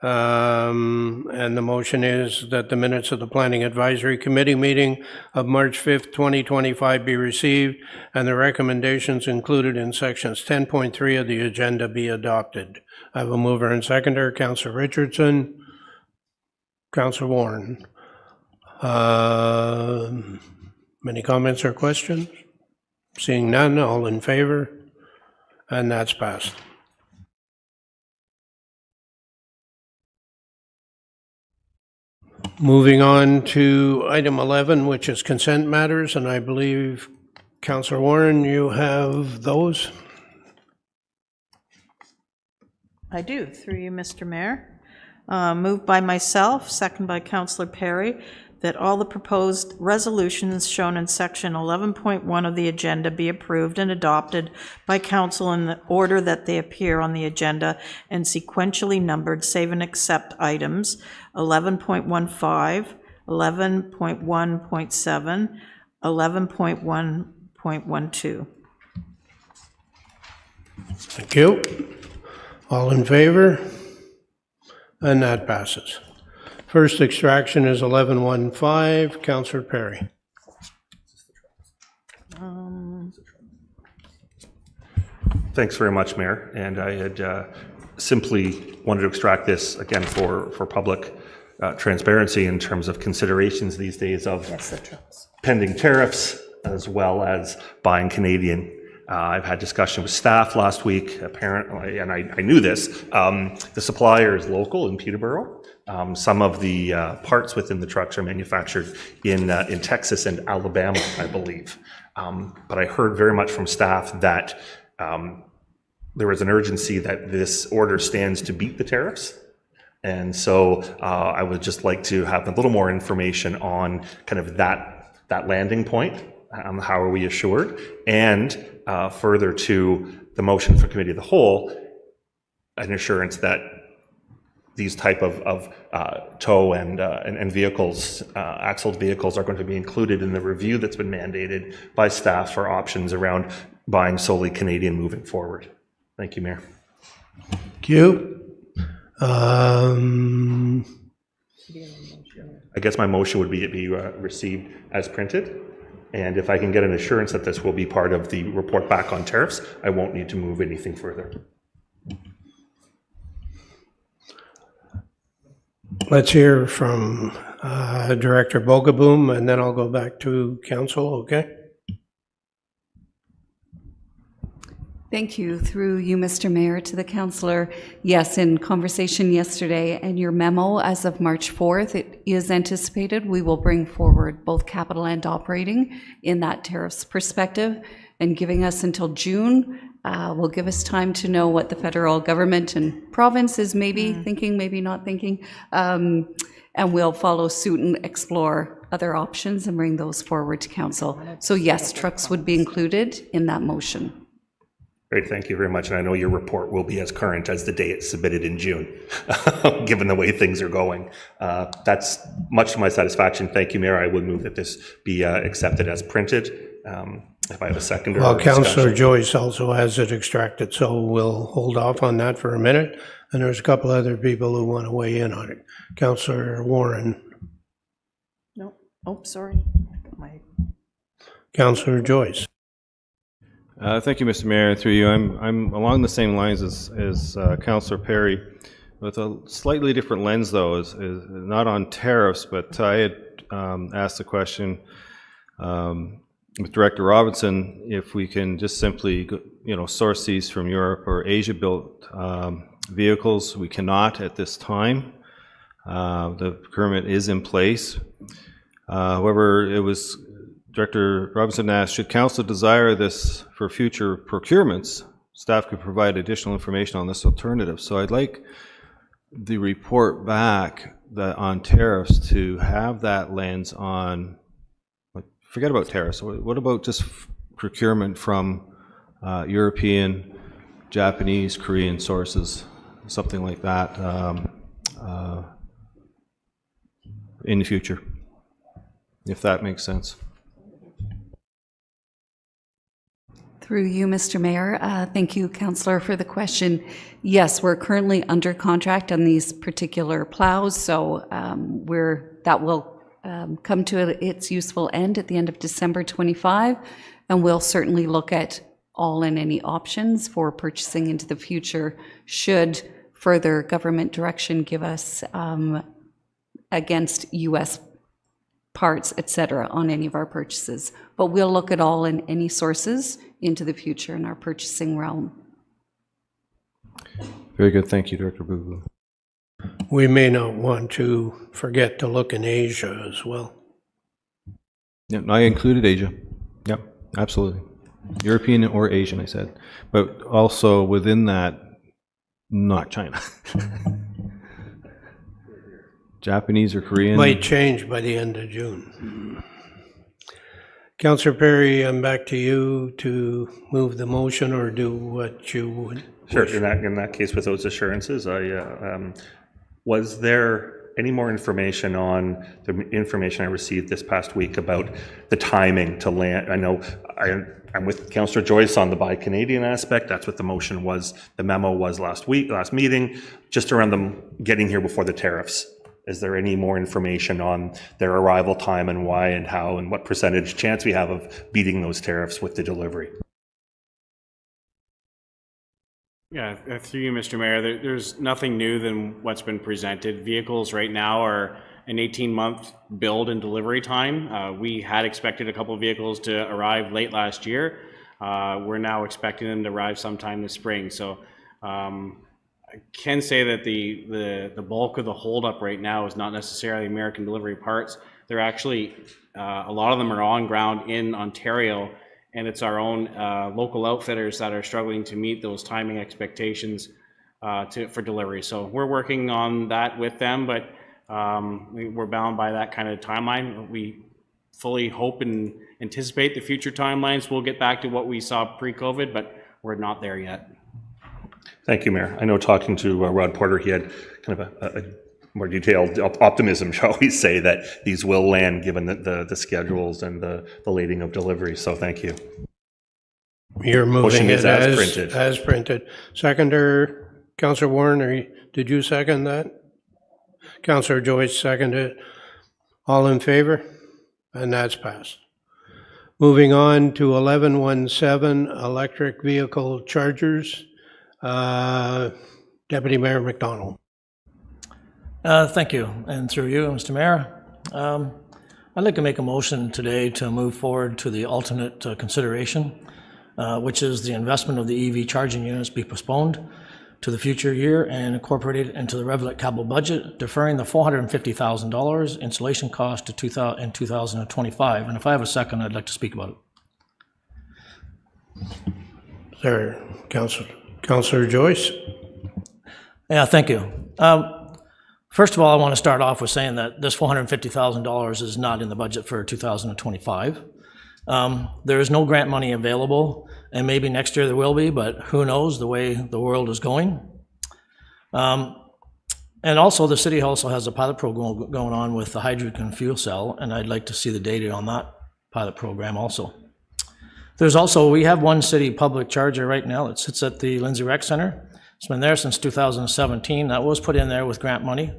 And the motion is that the minutes of the Planning Advisory Committee meeting of March 5th, 2025 be received and the recommendations included in sections 10.3 of the agenda be adopted. I have a mover and seconder, Councillor Richardson, Councillor Warren. Any comments or questions? Seeing none, all in favor? And that's passed. Moving on to item 11, which is consent matters, and I believe, Councillor Warren, you have those? I do, through you, Mr. Mayor. Moved by myself, second by Councillor Perry, that all the proposed resolutions shown in section 11.1 of the agenda be approved and adopted by council in the order that they appear on the agenda and sequentially numbered, save and except items 11.15, 11.1.7, 11.1.12. Thank you. All in favor? And that passes. First extraction is 11.15. Councillor Perry. Thanks very much, Mayor. And I had simply wanted to extract this, again, for public transparency in terms of considerations these days of pending tariffs as well as buying Canadian. I've had discussion with staff last week, apparently, and I knew this. The supplier is local in Peterborough. Some of the parts within the trucks are manufactured in Texas and Alabama, I believe. But I heard very much from staff that there was an urgency that this order stands to beat the tariffs. And so I would just like to have a little more information on kind of that landing point. How are we assured? And further to the motion for Committee of the Whole, an assurance that these type of tow and vehicles, axled vehicles, are going to be included in the review that's been mandated by staff for options around buying solely Canadian moving forward. Thank you, Mayor. Thank you. I guess my motion would be it be received as printed. And if I can get an assurance that this will be part of the report back on tariffs, I won't need to move anything further. Let's hear from Director Bogaboom, and then I'll go back to council, okay? Thank you. Through you, Mr. Mayor, to the councillor. Yes, in conversation yesterday and your memo as of March 4th, it is anticipated we will bring forward both capital and operating in that tariffs perspective, and giving us until June will give us time to know what the federal government and province is maybe thinking, maybe not thinking, and we'll follow suit and explore other options and bring those forward to council. So yes, trucks would be included in that motion. Great, thank you very much. And I know your report will be as current as the day it's submitted in June, given the way things are going. That's much to my satisfaction. Thank you, Mayor. I would move that this be accepted as printed. If I have a seconder. Well, Councillor Joyce also has it extracted, so we'll hold off on that for a minute. And there's a couple other people who want to weigh in on it. Councillor Warren. No, oh, sorry. Councillor Joyce. Thank you, Mr. Mayor. Through you, I'm along the same lines as Councillor Perry, with a slightly different lens, though, is not on tariffs, but I had asked the question with Director Robinson if we can just simply, source these from Europe or Asia-built vehicles. We cannot at this time. The procurement is in place. However, it was Director Robinson asked, should council desire this for future procurements, staff could provide additional information on this alternative. So I'd like the report back on tariffs to have that lens on, forget about tariffs, what about just procurement from European, Japanese, Korean sources, something like that in the future, if that makes sense. Through you, Mr. Mayor. Thank you, Councillor, for the question. Yes, we're currently under contract on these particular plows, so that will come to its useful end at the end of December 25, and we'll certainly look at all and any options for purchasing into the future should further government direction give us against U.S. parts, et cetera, on any of our purchases. But we'll look at all and any sources into the future in our purchasing realm. Very good. Thank you, Director Boogoo. We may not want to forget to look in Asia as well. Yeah, I included Asia. Yep, absolutely. European or Asian, I said. But also within that, not China. Japanese or Korean. Might change by the end of June. Councillor Perry, I'm back to you to move the motion or do what you would. Sure. In that case, with those assurances, was there any more information on the information I received this past week about the timing to land? I know I'm with Councillor Joyce on the Buy Canadian aspect. That's what the motion was. The memo was last meeting, just around them getting here before the tariffs. Is there any more information on their arrival time and why and how and what percentage chance we have of beating those tariffs with the delivery? Yeah, through you, Mr. Mayor, there's nothing new than what's been presented. Vehicles right now are an 18-month build and delivery time. We had expected a couple of vehicles to arrive late last year. We're now expecting them to arrive sometime this spring. So I can say that the bulk of the holdup right now is not necessarily American delivery parts. They're actually, a lot of them are on ground in Ontario, and it's our own local outfitters that are struggling to meet those timing expectations for delivery. So we're working on that with them, but we're bound by that kind of timeline. We fully hope and anticipate the future timelines will get back to what we saw pre-COVID, but we're not there yet. Thank you, Mayor. I know talking to Rod Porter, he had kind of a more detailed optimism, shall we say, that these will land given the schedules and the lading of delivery. So thank you. You're moving Motion it is as printed. as printed. Seconder, Counselor Warren, did you second that? Counselor Joyce seconded it. All in favor? And that's passed. Moving on to 1117, electric vehicle chargers. Deputy Mayor McDonald. Thank you, and through you, Mr. Mayor. I'd like to make a motion today to move forward to the alternate consideration, which is the investment of the EV charging units be postponed to the future year and incorporated into the Reveille capital budget, deferring the $450,000 installation cost to 2025. And if I have a second, I'd like to speak about it. Sir, Counselor Joyce. Yeah, thank you. First of all, I want to start off with saying that this $450,000 is not in the budget for 2025. There is no grant money available, and maybe next year there will be, but who knows the way the world is going. And also, the city also has a pilot program going on with the hydrogen fuel cell, and I'd like to see the data on that pilot program also. There's also, we have one city public charger right now that sits at the Lindsay Rec Center. It's been there since 2017. That was put in there with grant money.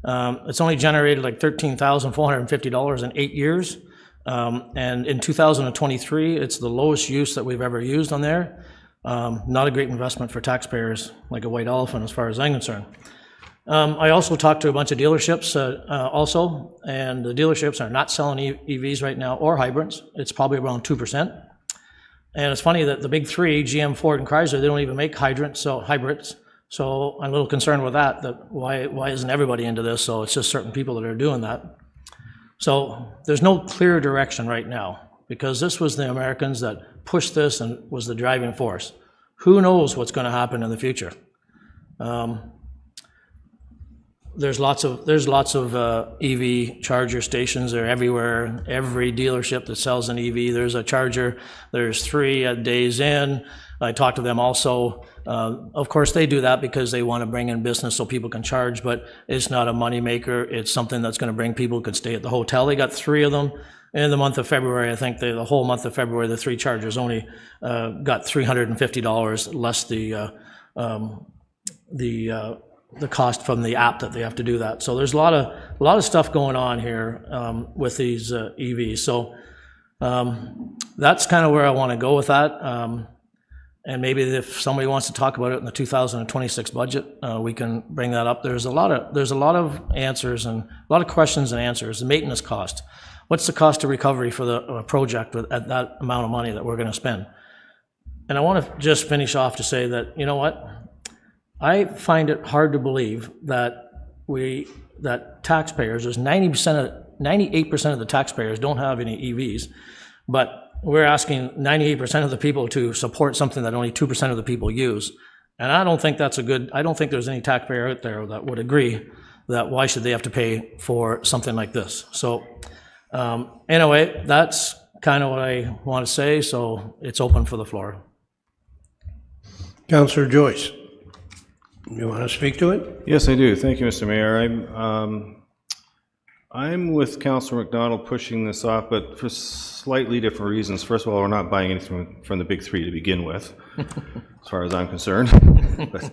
It's only generated like $13,450 in 8 years. And in 2023, it's the lowest use that we've ever used on there. Not a great investment for taxpayers, like a white elephant as far as I'm concerned. I also talked to a bunch of dealerships also, and the dealerships are not selling EVs right now or hybrids. It's probably around 2%. And it's funny that the big three, GM, Ford, and Chrysler, they don't even make hybrids. So I'm a little concerned with that why isn't everybody into this? So it's just certain people that are doing that. So there's no clear direction right now, because this was the Americans that pushed this and was the driving force. Who knows what's going to happen in the future? There's lots of EV charger stations. They're everywhere. Every dealership that sells an EV, there's a charger. There's 3 at Days Inn. I talked to them also. Of course, they do that because they want to bring in business so people can charge, but it's not a moneymaker. It's something that's going to bring people who can stay at the hotel. They got 3 of them in the month of February. I think the whole month of February, the 3 chargers only got $350 less the cost from the app that they have to do that. So there's a lot of stuff going on here with these EVs. So that's kind of where I want to go with that. And maybe if somebody wants to talk about it in the 2026 budget, we can bring that up. There's a lot of answers and a lot of questions and answers. The maintenance cost. What's the cost of recovery for the project at that amount of money that we're going to spend? And I want to just finish off to say that, you know what? I find it hard to believe that taxpayers, there's 98% of the taxpayers don't have any EVs, but we're asking 98% of the people to support something that only 2% of the people use. And I don't think I don't think there's any taxpayer out there that would agree that why should they have to pay for something like this. So anyway, that's kind of what I want to say, so it's open for the floor. Counselor Joyce. You want to speak to it? Yes, I do. Thank you, Mr. Mayor. I'm with Councillor McDonald pushing this off, but for slightly different reasons. First of all, we're not buying anything from the big 3 to begin with, as far as I'm concerned. But,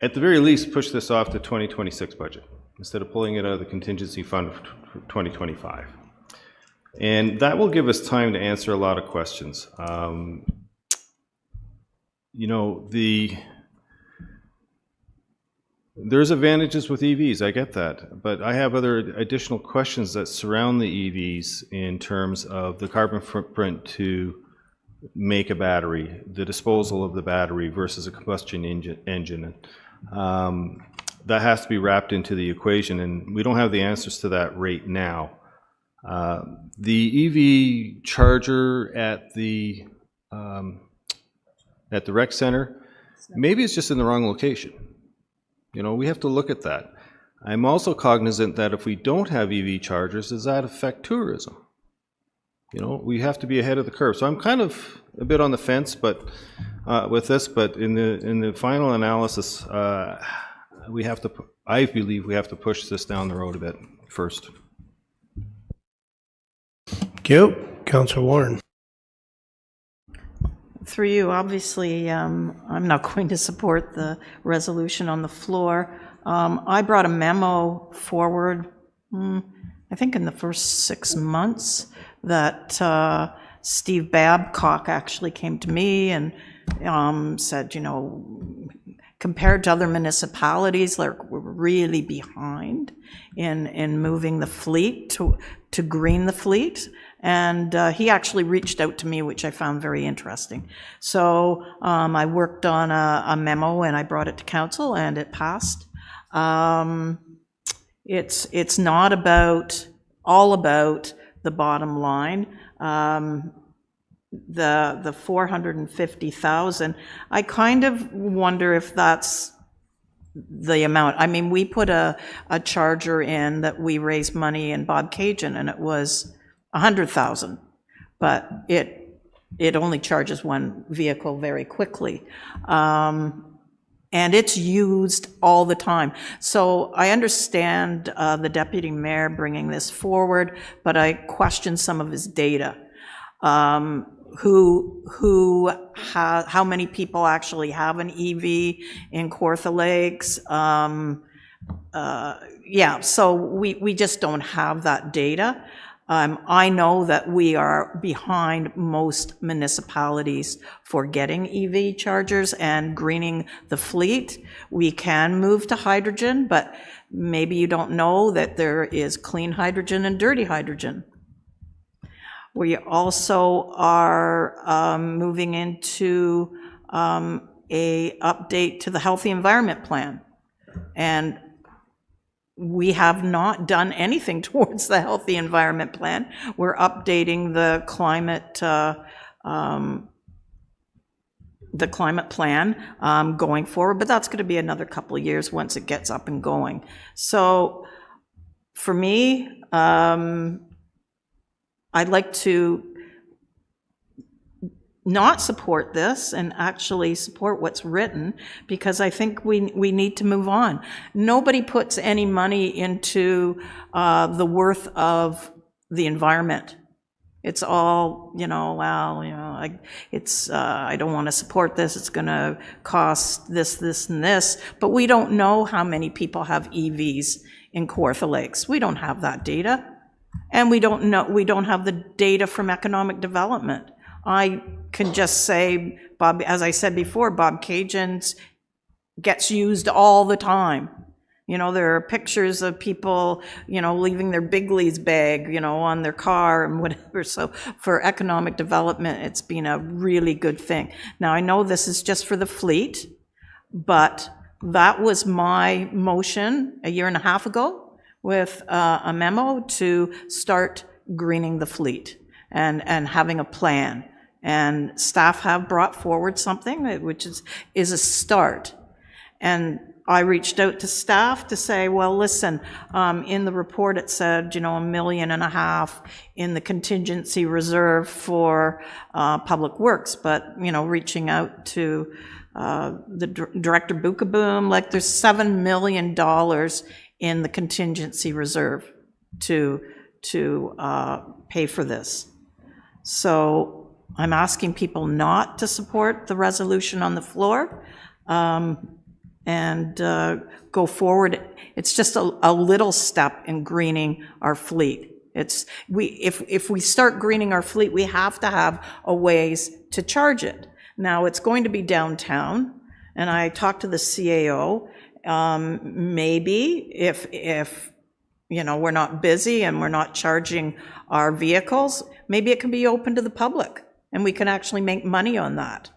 at the very least, push this off to 2026 budget instead of pulling it out of the contingency fund for 2025. And that will give us time to answer a lot of questions. You know, there's advantages with EVs, I get that, but I have other additional questions that surround the EVs in terms of the carbon footprint to make a battery, the disposal of the battery versus a combustion engine. That has to be wrapped into the equation, and we don't have the answers to that right now. The EV charger at the rec center, maybe it's just in the wrong location. You know, we have to look at that. I'm also cognizant that if we don't have EV chargers, does that affect tourism? You know, we have to be ahead of the curve. So I'm kind of a bit on the fence, but with this. But in the final analysis, I believe we have to push this down the road a bit first. Thank you. Councillor Warren. Through you, obviously, I'm not going to support the resolution on the floor. I brought a memo forward, I think in the first 6 months, that Steve Babcock actually came to me and said, you know, compared to other municipalities, like, we're really behind in moving the fleet to green the fleet. And he actually reached out to me, which I found very interesting. So I worked on a memo and I brought it to council and it passed. It's not all about the bottom line. The 450,000, I kind of wonder if that's the amount. I mean, we put a charger in that we raised money in Bobcaygeon, and it was 100,000, but it only charges one vehicle very quickly. And it's used all the time. So I understand the deputy mayor bringing this forward, but I question some of his data. How many people actually have an EV in Kawartha Lakes? Yeah, so we just don't have that data. I know that we are behind most municipalities for getting EV chargers and greening the fleet. We can move to hydrogen, but maybe you don't know that there is clean hydrogen and dirty hydrogen. We also are moving into a update to the Healthy Environment Plan. And we have not done anything towards the Healthy Environment Plan. We're updating the climate plan going forward, but that's going to be another couple of years once it gets up and going. So for me, I'd like to not support this and actually support what's written, because I think we need to move on. Nobody puts any money into the worth of the environment. It's all, you know, well, you know, I don't want to support this. It's going to cost this, this, and this. But we don't know how many people have EVs in Kawartha Lakes. We don't have that data. And we don't have the data from economic development. I can just say, Bob, as I said before, Bobcaygeon's gets used all the time. You know, there are pictures of people, you know, leaving their Bigley's bag, you know, on their car and whatever. So for economic development, it's been a really good thing. Now, I know this is just for the fleet, but that was my motion a year and a half ago, with a memo to start greening the fleet and having a plan. And staff have brought forward something which is a start. And I reached out to staff to say, well, listen, in the report it said, you know, $1.5 million in the contingency reserve for public works, but, you know, reaching out to the Director Bukaboom, like, there's $7 million in the contingency reserve to pay for this. So I'm asking people not to support the resolution on the floor and go forward. It's just a little step in greening our fleet. If we start greening our fleet, we have to have a ways to charge it. Now, it's going to be downtown, and I talked to the CAO. Maybe if you know, we're not busy and we're not charging our vehicles, maybe it can be open to the public and we can actually make money on that.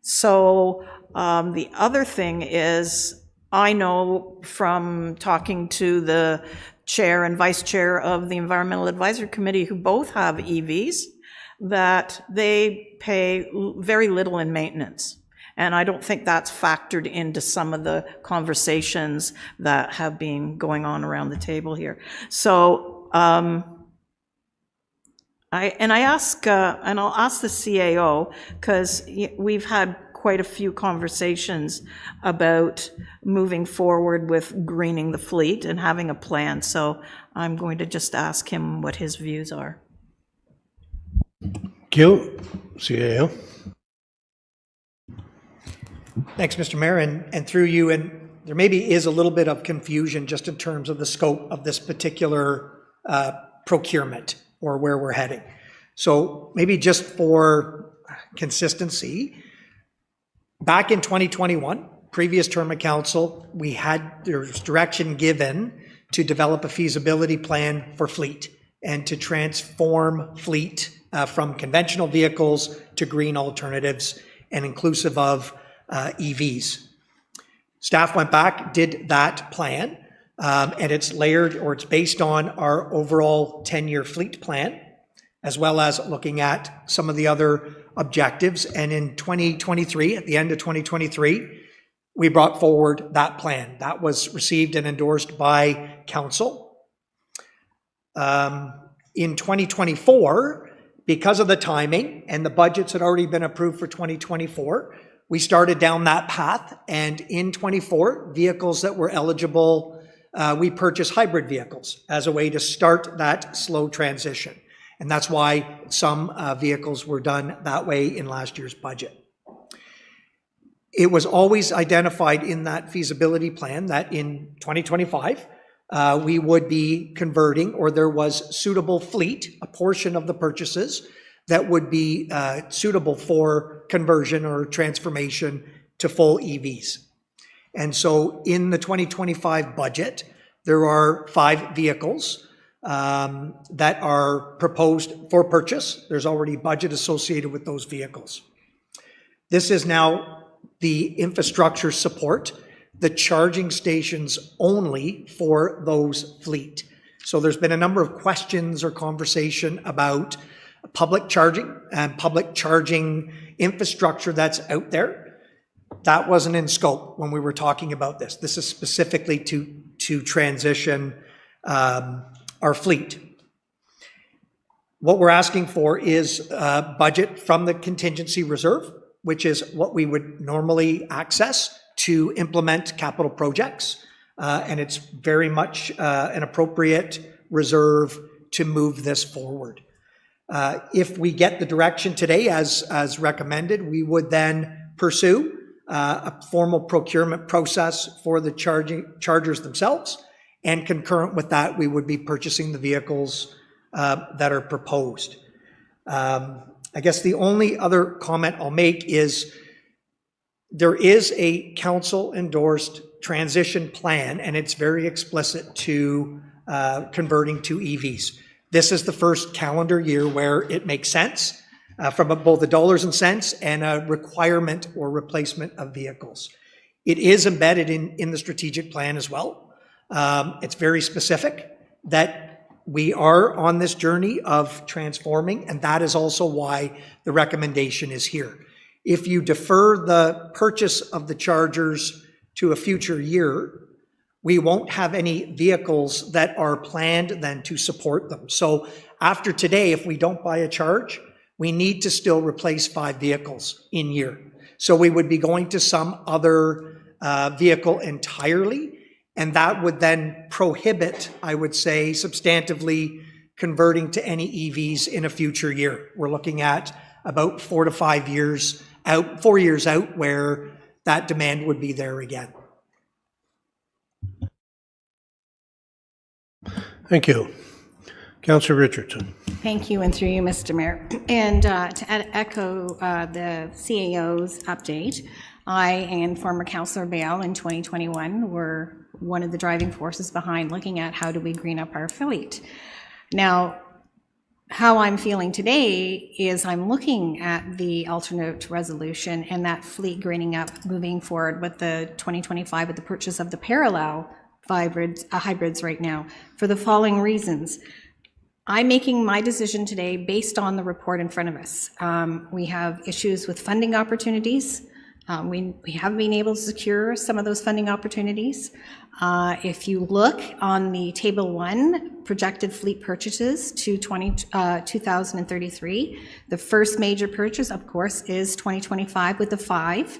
So the other thing is, I know from talking to the chair and vice chair of the Environmental Advisory Committee, who both have EVs, that they pay very little in maintenance. And I don't think that's factored into some of the conversations that have been going on around the table here. So I'll ask the CAO, because we've had quite a few conversations about moving forward with greening the fleet and having a plan. So I'm going to just ask him what his views are. Thank you. CAO. Thanks, Mr. Mayor, and through you, and there maybe is a little bit of confusion just in terms of the scope of this particular procurement or where we're heading. So maybe just for consistency, back in 2021, previous term of council, there was direction given to develop a feasibility plan for fleet and to transform fleet from conventional vehicles to green alternatives and inclusive of EVs. Staff went back, did that plan, and it's layered, or it's based on our overall 10-year fleet plan, as well as looking at some of the other objectives. And in 2023, at the end of 2023, we brought forward that plan. That was received and endorsed by council. In 2024, because of the timing and the budgets had already been approved for 2024, we started down that path, and in 24, vehicles that were eligible, we purchased hybrid vehicles as a way to start that slow transition. And that's why some vehicles were done that way in last year's budget. It was always identified in that feasibility plan that in 2025, we would be converting, or there was suitable fleet, a portion of the purchases that would be suitable for conversion or transformation to full EVs. And so in the 2025 budget, there are 5 vehicles that are proposed for purchase. There's already budget associated with those vehicles. This is now the infrastructure support, the charging stations only for those fleet. So there's been a number of questions or conversation about public charging and public charging infrastructure that's out there. That wasn't in scope when we were talking about this. This is specifically to transition our fleet. What we're asking for is budget from the contingency reserve, which is what we would normally access to implement capital projects. And it's very much an appropriate reserve to move this forward. If we get the direction today as recommended, we would then pursue a formal procurement process for the chargers themselves. And concurrent with that, we would be purchasing the vehicles that are proposed. I guess the only other comment I'll make is there is a council-endorsed transition plan, and it's very explicit to converting to EVs. This is the first calendar year where it makes sense from both the dollars and cents and a requirement or replacement of vehicles. It is embedded in the strategic plan as well. It's very specific that we are on this journey of transforming, and that is also why the recommendation is here. If you defer the purchase of the chargers to a future year, we won't have any vehicles that are planned then to support them. So after today, if we don't buy a charge, we need to still replace 5 vehicles in year. So we would be going to some other vehicle entirely, and that would then prohibit, I would say, substantively converting to any EVs in a future year. We're looking at about 4 to 5 years out, 4 years out, where that demand would be there again. Thank you. Councillor Richardson. Thank you, and through you, Mr. Mayor. And to echo the CAO's update, I and former Councillor Bale in 2021 were one of the driving forces behind looking at how do we green up our fleet. Now, how I'm feeling today is I'm looking at the alternate resolution and that fleet greening up moving forward with the 2025 with the purchase of the parallel hybrids right now for the following reasons. I'm making my decision today based on the report in front of us. We have issues with funding opportunities. We have been able to secure some of those funding opportunities. If you look on the table 1, projected fleet purchases to 2033, the first major purchase, of course, is 2025 with the 5.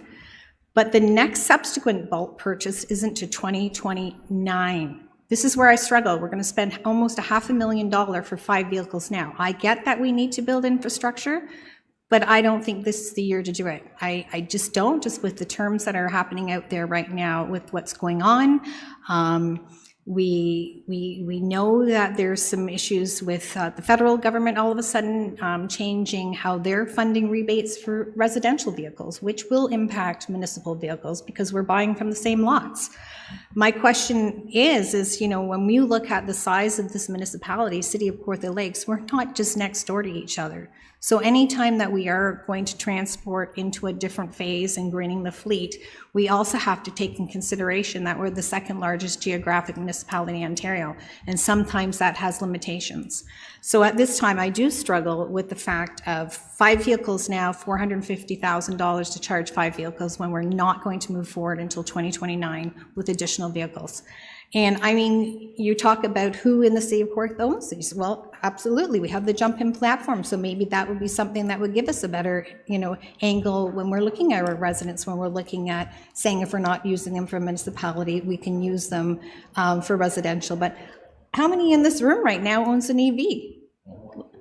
But the next subsequent bulk purchase isn't to 2029. This is where I struggle. We're going to spend almost $500,000 for 5 vehicles now. I get that we need to build infrastructure, But I don't think this is the year to do it. I just don't, just with the terms that are happening out there right now with what's going on. We know that there's some issues with the federal government all of a sudden changing how they're funding rebates for residential vehicles, which will impact municipal vehicles because we're buying from the same lots. My question is, you know, when we look at the size of this municipality, City of Kawartha Lakes, we're not just next door to each other. So anytime that we are going to transport into a different phase and greening the fleet, we also have to take in consideration that we're the second largest geographic municipality in Ontario, and sometimes that has limitations. So at this time, I do struggle with the fact of 5 vehicles now, $450,000 to charge 5 vehicles when we're not going to move forward until 2029 with additional vehicles. And I mean, you talk about who in the City of Kawartha owns these. Well, absolutely, we have the jump-in platform, so maybe that would be something that would give us a better, you know, angle when we're looking at our residents, when we're looking at saying if we're not using them for municipality, we can use them for residential. But how many in this room right now owns an EV? Well,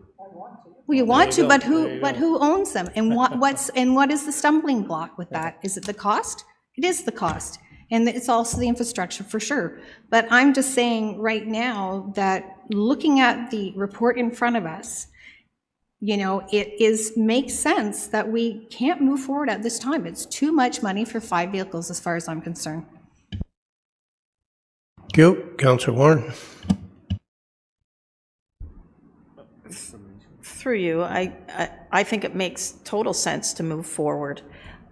you want to, but who owns them? And what is the stumbling block with that? Is it the cost? It is the cost. And it's also the infrastructure for sure. But I'm just saying right now that looking at the report in front of us, you know, makes sense that we can't move forward at this time. It's too much money for 5 vehicles as far as I'm concerned. Thank you. Councillor Warren. Through you, I think it makes total sense to move forward.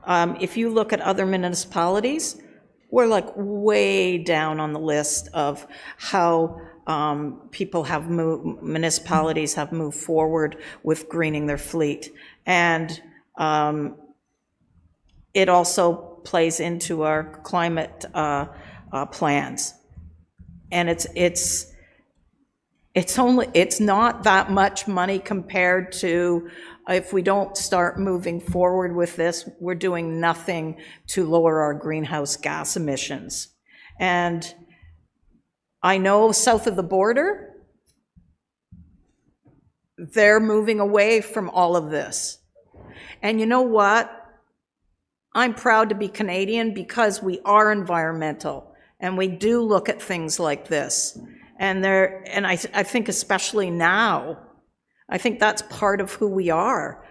If you look at other municipalities, we're like way down on the list of how municipalities have moved forward with greening their fleet. And it also plays into our climate plans. And it's not that much money compared to if we don't start moving forward with this, we're doing nothing to lower our greenhouse gas emissions. And I know south of the border, they're moving away from all of this. And you know what? I'm proud to be Canadian because we are environmental and we do look at things like this. And I think especially now, I think that's part of who we are.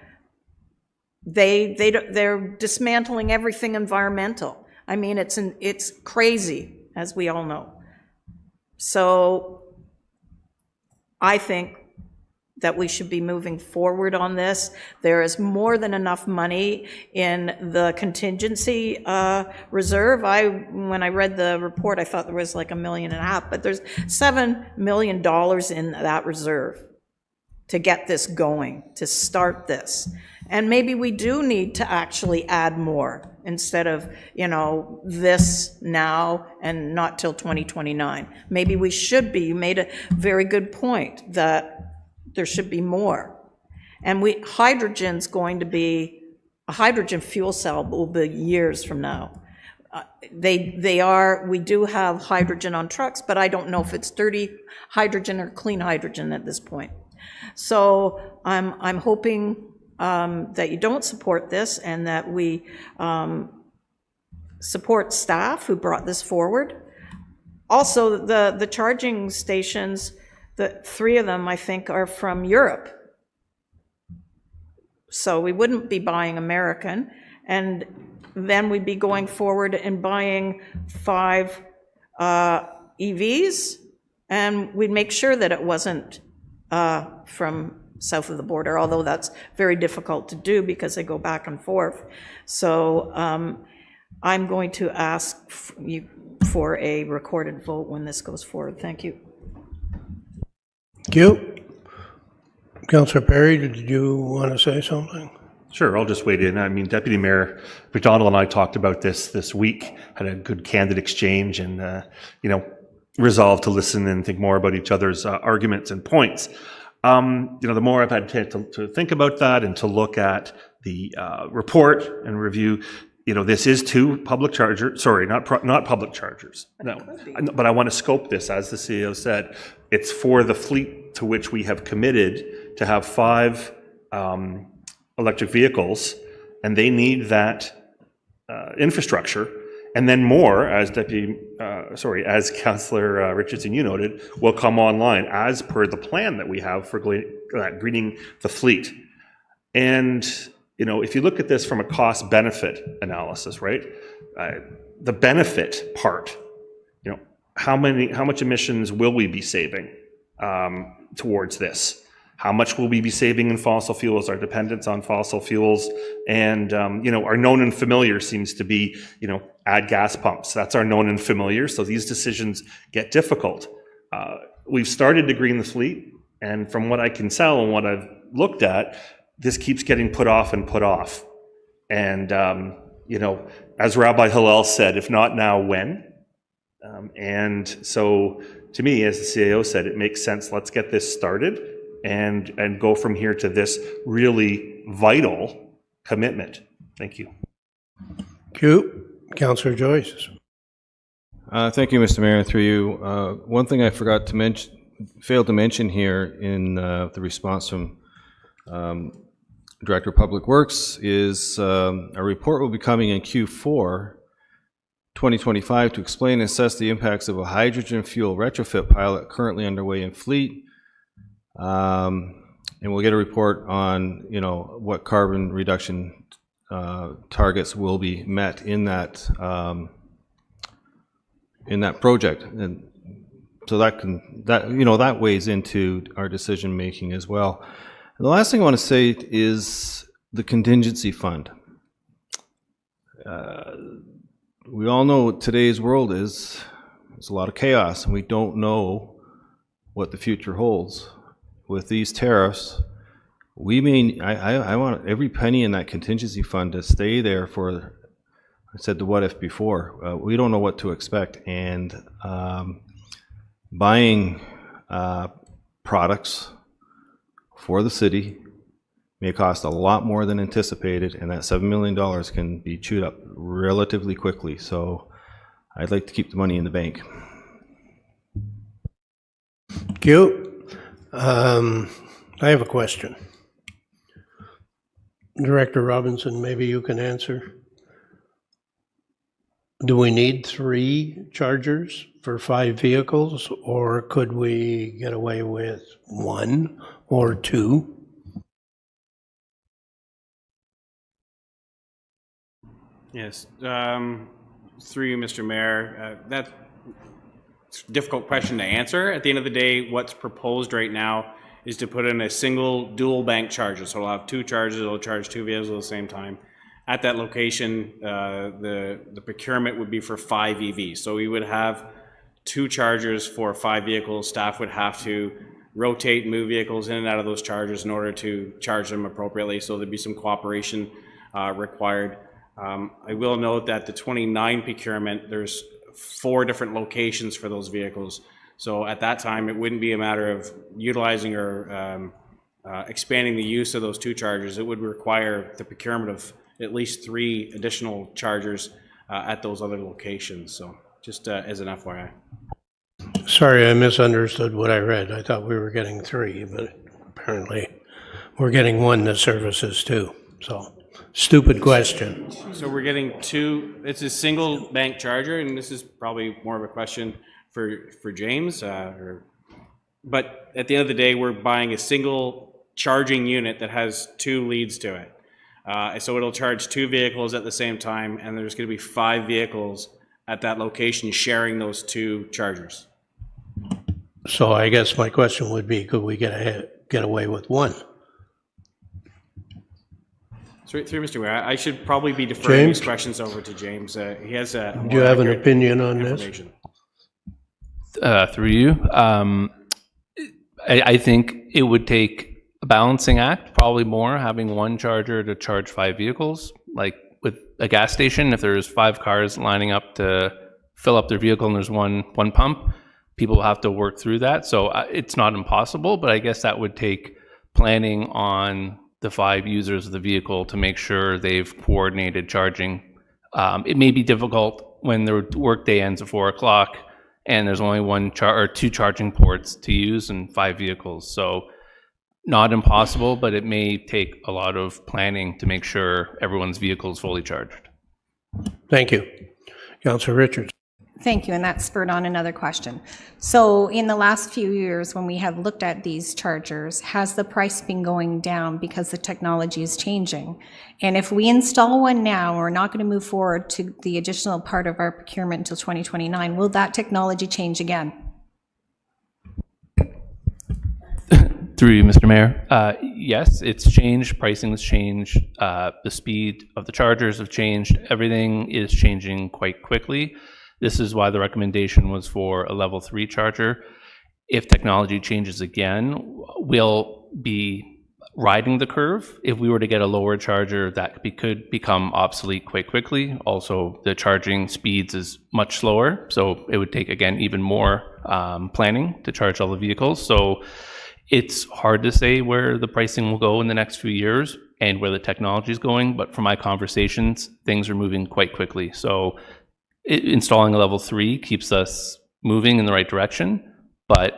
They're dismantling everything environmental. I mean, it's crazy, as we all know. So I think that we should be moving forward on this. There is more than enough money in the contingency reserve. When I read the report, I thought there was like $1.5 million, but there's $7 million in that reserve to get this going, to start this. And maybe we do need to actually add more instead of, you know, this now and not till 2029. Maybe we should be. You made a very good point that there should be more. And hydrogen's going to be, a hydrogen fuel cell will be years from now. We do have hydrogen on trucks, but I don't know if it's dirty hydrogen or clean hydrogen at this point. So I'm hoping that you don't support this and that we support staff who brought this forward. Also, the charging stations, the 3 of them, I think, are from Europe. So we wouldn't be buying American, and then we'd be going forward and buying 5 EVs, and we'd make sure that it wasn't from south of the border, although that's very difficult to do because they go back and forth. So I'm going to ask you for a recorded vote when this goes forward. Thank you. Thank you. Councillor Perry, did you want to say something? Sure, I'll just wait in. I mean, Deputy Mayor McDonald and I talked about this week, had a good candid exchange, and resolved to listen and think more about each other's arguments and points. The more I've had to think about that and to look at the report and review, this is 2 public chargers. Sorry, not public chargers. No, but I want to scope this, as the CEO said. It's for the fleet to which we have committed to have 5 electric vehicles, and they need that infrastructure. And then more, as Councillor Richardson, you noted, will come online as per the plan that we have for greening the fleet. And, if you look at this from a cost-benefit analysis, right, the benefit part, how much emissions will we be saving towards this? How much will we be saving in fossil fuels, our dependence on fossil fuels? And, our known and familiar seems to be, add gas pumps. That's our known and familiar. So these decisions get difficult. We've started to green the fleet. And from what I can tell and what I've looked at, this keeps getting put off and put off. And, as Rabbi Hillel said, if not now, when? And so to me, as the CAO said, it makes sense. Let's get this started and go from here to this really vital commitment. Thank you. Thank you. Councillor Joyce. Thank you, Mr. Mayor, through you. One thing I failed to mention here in the response from Director of Public Works is a report will be coming in Q4 2025 to explain and assess the impacts of a hydrogen fuel retrofit pilot currently underway in Fleet. And we'll get a report on, what carbon reduction targets will be met in that project, and so that weighs into our decision making as well. And the last thing I want to say is the contingency fund. We all know what today's world is. There's a lot of chaos, and we don't know what the future holds. With these tariffs, I want every penny in that contingency fund to stay there for, I said the what if before. We don't know what to expect, and buying products for the city may cost a lot more than anticipated, and that $7 million can be chewed up relatively quickly. So I'd like to keep the money in the bank. Thank you. I have a question. Director Robinson, maybe you can answer. Do we need 3 chargers for 5 vehicles, or could we get away with 1 or 2? Yes, through you, Mr. Mayor, that's a difficult question to answer. At the end of the day, what's proposed right now is to put in a single dual bank charger. So it'll have 2 chargers, it'll charge 2 vehicles at the same time. At that location, the procurement would be for 5 EVs. So we would have 2 chargers for 5 vehicles. Staff would have to rotate and move vehicles in and out of those chargers in order to charge them appropriately. So there'd be some cooperation required. I will note that the 29 procurement, there's 4 different locations for those vehicles. So at that time, it wouldn't be a matter of utilizing or expanding the use of those 2 chargers. It would require the procurement of at least 3 additional chargers at those other locations. So just as an FYI. Sorry, I misunderstood what I read. I thought we were getting 3, but apparently we're getting 1 that services 2. So stupid question. So we're getting 2, it's a single bank charger, and this is probably more of a question for James, but at the end of the day, we're buying a single charging unit that has 2 leads to it. So it'll charge 2 vehicles at the same time, and there's going to be 5 vehicles at that location sharing those 2 chargers. So I guess my question would be, could we get away with 1? Through Mr. Mayor, I should probably be deferring James? these questions over to James. He has a Do you have an opinion on this? information. Through you, I think it would take a balancing act, probably more, having 1 charger to charge 5 vehicles. Like with a gas station, if there's 5 cars lining up to fill up their vehicle and there's one pump, people have to work through that. So it's not impossible, but I guess that would take planning on the 5 users of the vehicle to make sure they've coordinated charging. It may be difficult when their workday ends at 4 o'clock and there's only 2 charging ports to use and 5 vehicles. So not impossible, but it may take a lot of planning to make sure everyone's vehicle is fully charged. Thank you. Councillor Richards. Thank you, and that spurred on another question. So in the last few years, when we have looked at these chargers, has the price been going down because the technology is changing? And if we install one now, we're not going to move forward to the additional part of our procurement until 2029, will that technology change again? Through you, Mr. Mayor. Yes, it's changed. Pricing has changed. The speed of the chargers have changed. Everything is changing quite quickly. This is why the recommendation was for a level 3 charger. If technology changes again, we'll be riding the curve. If we were to get a lower charger, that could become obsolete quite quickly. Also, the charging speeds is much slower, so it would take, again, even more planning to charge all the vehicles. So it's hard to say where the pricing will go in the next few years and where the technology is going, but from my conversations, things are moving quite quickly. So installing a level 3 keeps us moving in the right direction, but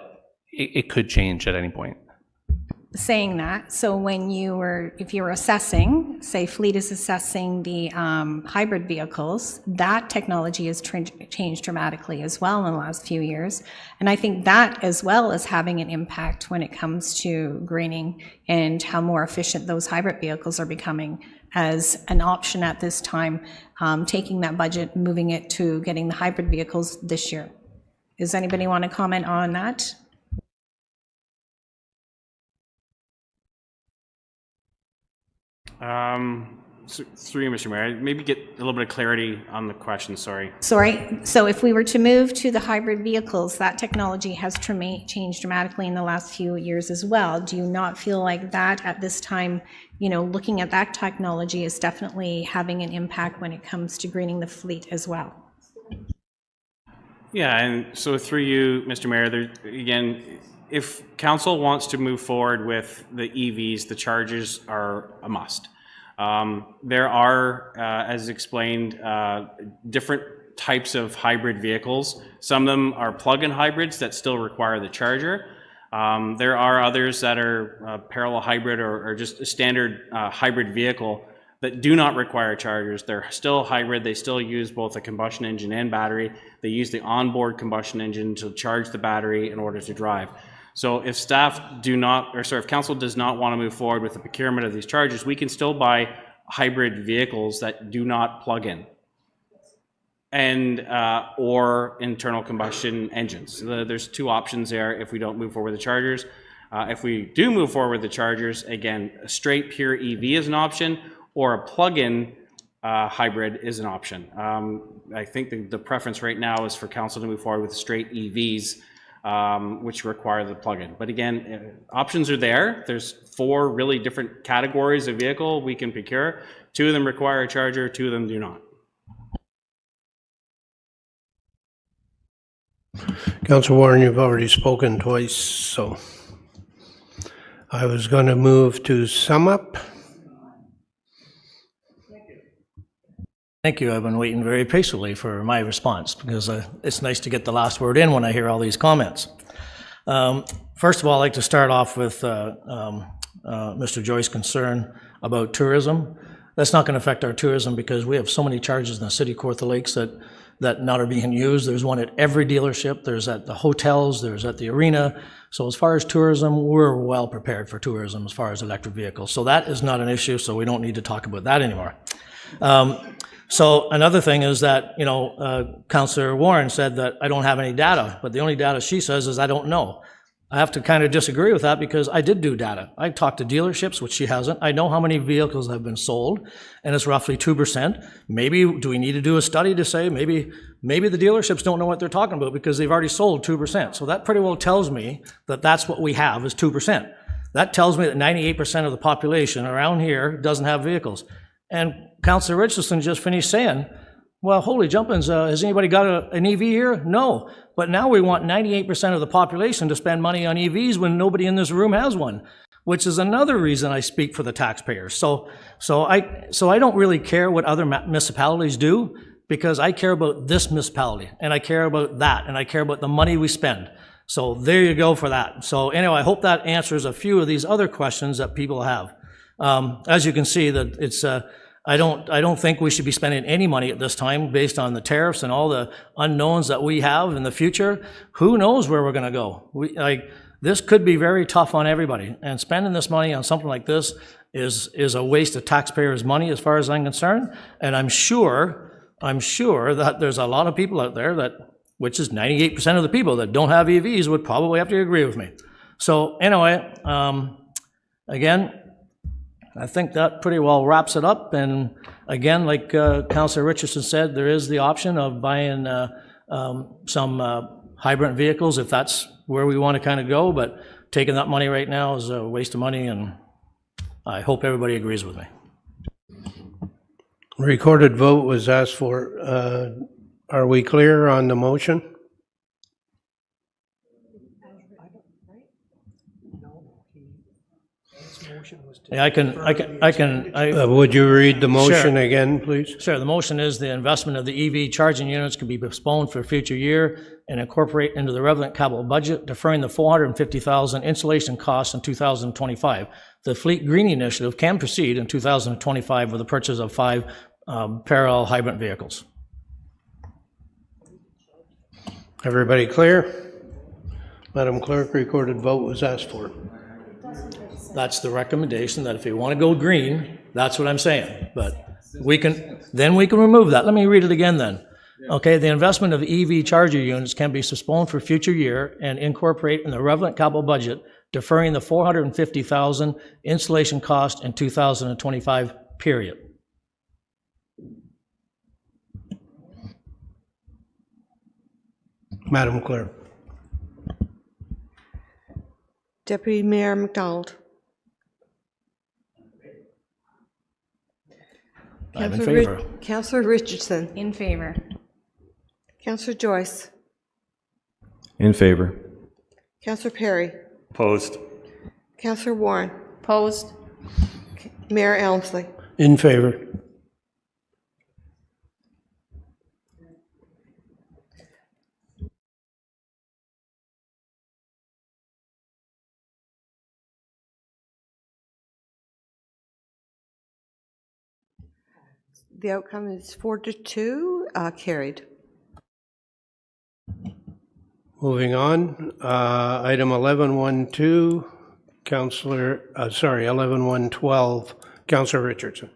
it could change at any point. Saying that, so when if you were assessing, say Fleet is assessing the hybrid vehicles, that technology has changed dramatically as well in the last few years. And I think that as well is having an impact when it comes to greening and how more efficient those hybrid vehicles are becoming as an option at this time, taking that budget, moving it to getting the hybrid vehicles this year. Does anybody want to comment on that? Through you, Mr. Mayor, maybe get a little bit of clarity on the question, sorry. Sorry, so if we were to move to the hybrid vehicles, that technology has changed dramatically in the last few years as well. Do you not feel like that at this time, looking at that technology is definitely having an impact when it comes to greening the fleet as well? Yeah, and so through you, Mr. Mayor, again, if council wants to move forward with the EVs, the chargers are a must. There are, as explained, different types of hybrid vehicles. Some of them are plug-in hybrids that still require the charger. There are others that are parallel hybrid or just a standard hybrid vehicle that do not require chargers. They're still hybrid. They still use both a combustion engine and battery. They use the onboard combustion engine to charge the battery in order to drive. So if if council does not want to move forward with the procurement of these chargers, we can still buy hybrid vehicles that do not plug in and or internal combustion engines. There's two options there if we don't move forward with the chargers. If we do move forward with the chargers, again, a straight pure EV is an option, or a plug-in hybrid is an option. I think the preference right now is for council to move forward with straight EVs, which require the plug-in. But again, options are there. There's 4 really different categories of vehicle we can procure. 2 of them require a charger, 2 of them do not. Councillor Warren, you've already spoken twice, so I was going to move to sum up. Thank you. I've been waiting very patiently for my response because it's nice to get the last word in when I hear all these comments. First of all, I'd like to start off with Mr. Joyce's concern about tourism. That's not going to affect our tourism because we have so many charges in the city of Kawartha Lakes that not are being used. There's one at every dealership. There's at the hotels. There's at the arena. So as far as tourism, we're well prepared for tourism as far as electric vehicles. So that is not an issue, so we don't need to talk about that anymore. So another thing is that, Councillor Warren said that I don't have any data, but the only data she says is I don't know. I have to kind of disagree with that because I did do data. I talked to dealerships, which she hasn't. I know how many vehicles have been sold, and it's roughly 2%. Maybe, do we need to do a study to say maybe the dealerships don't know what they're talking about because they've already sold 2%. So that pretty well tells me that that's what we have is 2%. That tells me that 98% of the population around here doesn't have vehicles. And Councillor Richardson just finished saying, well, holy jumpins, has anybody got an EV here? No. But now we want 98% of the population to spend money on EVs when nobody in this room has one, which is another reason I speak for the taxpayers. So I don't really care what other municipalities do because I care about this municipality and I care about that and I care about the money we spend. So there you go for that. So anyway, I hope that answers a few of these other questions that people have. As you can see, that it's I don't think we should be spending any money at this time based on the tariffs and all the unknowns that we have in the future. Who knows where we're going to go? This could be very tough on everybody, and spending this money on something like this is a waste of taxpayers' money as far as I'm concerned. And I'm sure that there's a lot of people out there that, which is 98% of the people that don't have EVs, would probably have to agree with me. So anyway, again, I think that pretty well wraps it up. And again, like Councillor Richardson said, there is the option of buying some hybrid vehicles if that's where we want to kind of go, but taking that money right now is a waste of money, and I hope everybody agrees with me. Recorded vote was asked for. Are we clear on the motion? Yeah, Would you read the motion Sure. again, please? Sure. The motion is the investment of the EV charging units can be postponed for a future year and incorporate into the relevant capital budget, deferring the $450,000 installation costs in 2025. The Fleet Green Initiative can proceed in 2025 with the purchase of 5 parallel hybrid vehicles. Everybody clear? Madam Clerk, recorded vote was asked for. That's the recommendation, that if you want to go green, that's what I'm saying. But we can remove that. Let me read it again then. Okay, the investment of EV charger units can be postponed for future year and incorporate in the relevant capital budget, deferring the $450,000 installation cost in 2025, period. Madam Clerk. Deputy Mayor McDonald. I'm in favor. Councillor Richardson. In favor. Councillor Joyce. In favor. Councillor Perry. Opposed. Councillor Warren. Opposed? Mayor Elmsley. In favor. The outcome is 4-2, carried. Moving on, item 11.1.2, 11.1.12, Councillor Richardson.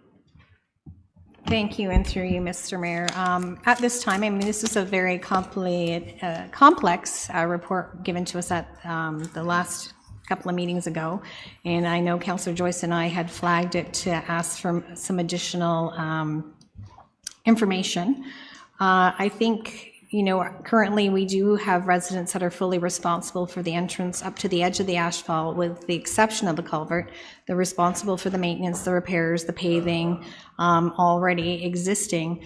Thank you, and through you, Mr. Mayor. At this time, I mean, this is a very complex report given to us at the last couple of meetings ago, and I know Councillor Joyce and I had flagged it to ask for some additional information. I think, you know, currently we do have residents that are fully responsible for the entrance up to the edge of the asphalt, with the exception of the culvert. They're responsible for the maintenance, the repairs, the paving already existing.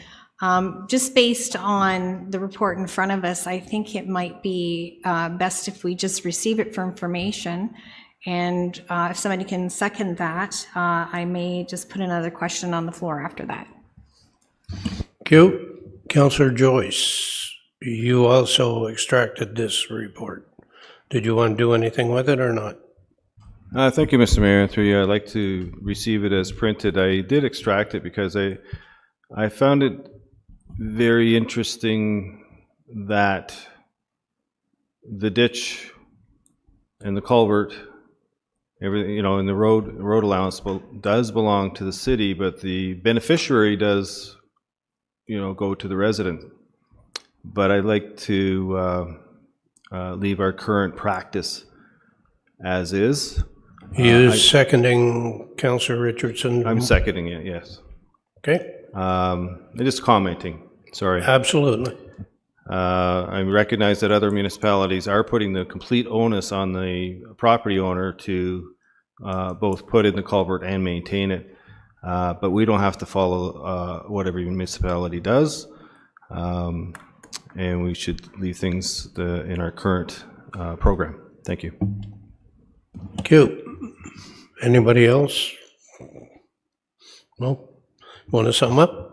Just based on the report in front of us, I think it might be best if we just receive it for information. And if somebody can second that, I may just put another question on the floor after that. Thank you. Councillor Joyce, you also extracted this report. Did you want to do anything with it or not? Thank you, Mr. Mayor. Through you, I'd like to receive it as printed. I did extract it because I found it very interesting that the ditch and the culvert, everything, you know, and the road allowance does belong to the city, but the beneficiary does, you know, go to the resident. But I'd like to leave our current practice as is. You seconding Councillor Richardson? I'm seconding it, yes. Okay. Just commenting, sorry. Absolutely. I recognize that other municipalities are putting the complete onus on the property owner to both put in the culvert and maintain it, but we don't have to follow what every municipality does, and we should leave things in our current program. Thank you. Thank you. Anybody else? No? Want to sum up?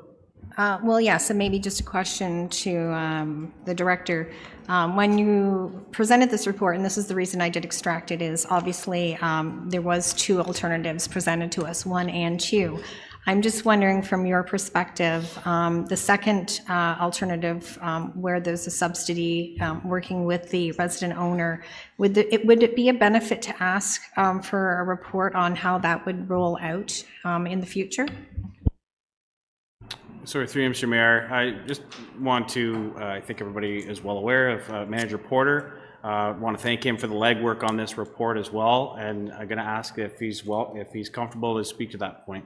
Well, yeah, so maybe just a question to the director. When you presented this report, and this is the reason I did extract it, is obviously there was two alternatives presented to us, 1 and 2. I'm just wondering from your perspective, the second alternative where there's a subsidy working with the resident owner, would it be a benefit to ask for a report on how that would roll out in the future? So through you, Mr. Mayor, I just want to, I think everybody is well aware of Manager Porter. I want to thank him for the legwork on this report as well, and I'm going to ask if he's comfortable to speak to that point.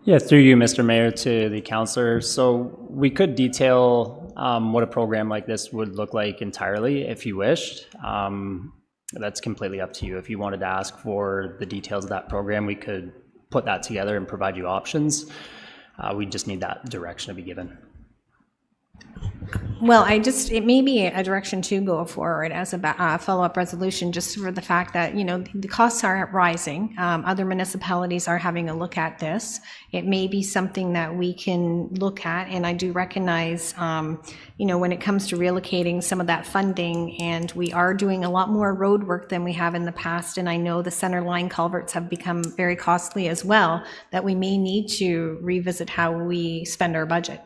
Yeah, through you, Mr. Mayor, to the councillor. So we could detail what a program like this would look like entirely if you wished. That's completely up to you. If you wanted to ask for the details of that program, we could put that together and provide you options. We just need that direction to be given. Well, it may be a direction to go forward as a follow-up resolution, just for the fact that, the costs are rising. Other municipalities are having a look at this. It may be something that we can look at, and I do recognize, when it comes to relocating some of that funding, and we are doing a lot more road work than we have in the past, and I know the center line culverts have become very costly as well, that we may need to revisit how we spend our budget.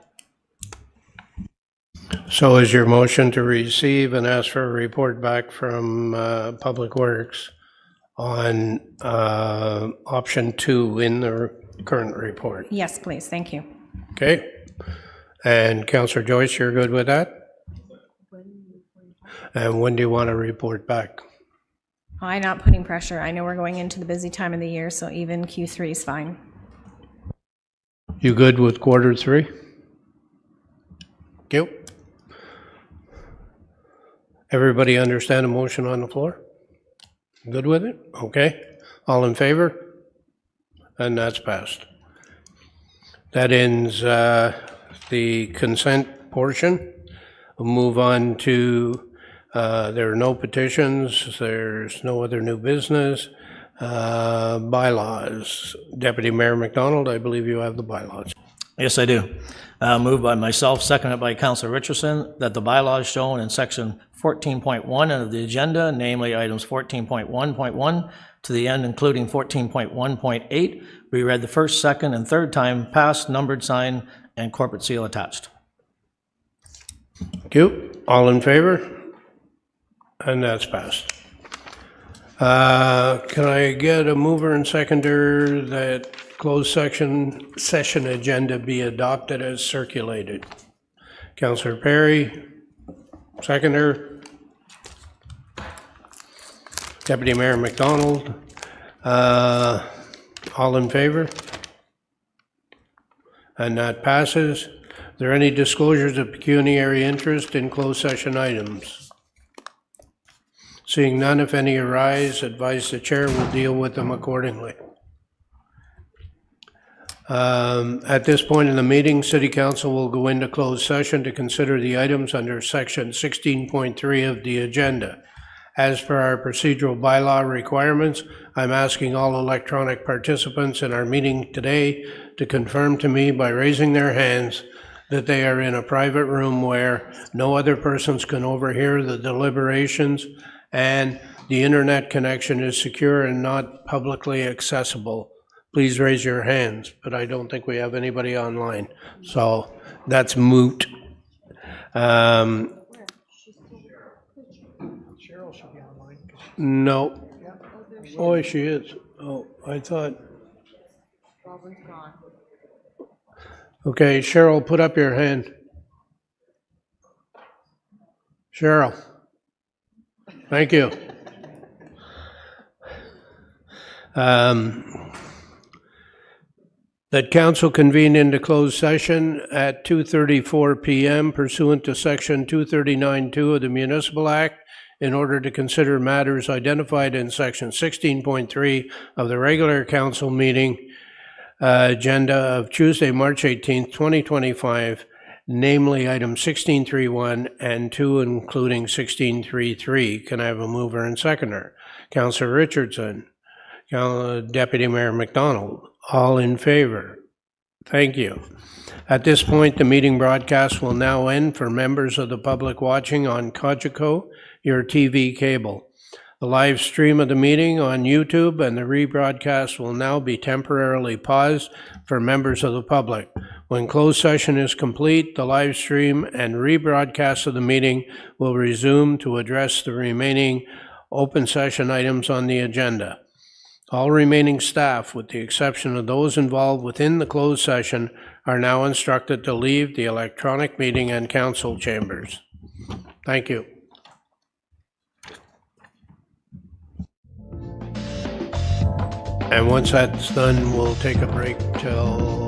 So is your motion to receive and ask for a report back from Public Works on option 2 in the current report? Yes, please. Thank you. Okay. And Councillor Joyce, you're good with that? And when do you want to report back? I'm not putting pressure. I know we're going into the busy time of the year, so even Q3 is fine. You good with Q3? Yep. Everybody understand the motion on the floor? Good with it? Okay. All in favor? And that's passed. That ends the consent portion. We'll move on to, there are no petitions, there's no other new business. Bylaws. Deputy Mayor McDonald, I believe you have the bylaws. Yes, I do. Moved by myself, seconded by Councillor Richardson, that the bylaws shown in section 14.1 of the agenda, namely items 14.1.1 to the end, including 14.1.8, be read the first, second, and third time, passed, numbered, signed, and corporate seal attached. Thank you. All in favor? And that's passed. Can I get a mover and seconder that closed session agenda be adopted as circulated? Councillor Perry, seconder. Deputy Mayor McDonald, all in favor? And that passes. Are there any disclosures of pecuniary interest in closed session items? Seeing none, if any arise, advise the chair will deal with them accordingly. At this point in the meeting, City Council will go into closed session to consider the items under section 16.3 of the agenda. As per our procedural bylaw requirements, I'm asking all electronic participants in our meeting today to confirm to me by raising their hands that they are in a private room where no other persons can overhear the deliberations and the internet connection is secure and not publicly accessible. Please raise your hands, but I don't think we have anybody online, so that's moot. No. Oh, she is. Oh, I thought. Okay, Cheryl, put up your hand. Cheryl. Thank you. That council convene into closed session at 2:34 p.m. pursuant to section 239(2) of the Municipal Act in order to consider matters identified in section 16.3 of the regular council meeting agenda of Tuesday, March 18th, 2025, namely items 16.3.1 and 2, including 16.3.3. Can I have a mover and seconder? Councillor Richardson, Deputy Mayor McDonald, all in favor? Thank you. At this point, the meeting broadcast will now end for members of the public watching on Cogeco, your TV cable. The live stream of the meeting on YouTube and the rebroadcast will now be temporarily paused for members of the public. When closed session is complete, the live stream and rebroadcast of the meeting will resume to address the remaining open session items on the agenda. All remaining staff, with the exception of those involved within the closed session, are now instructed to leave the electronic meeting and council chambers. Thank you. And once that's done, we'll take a break till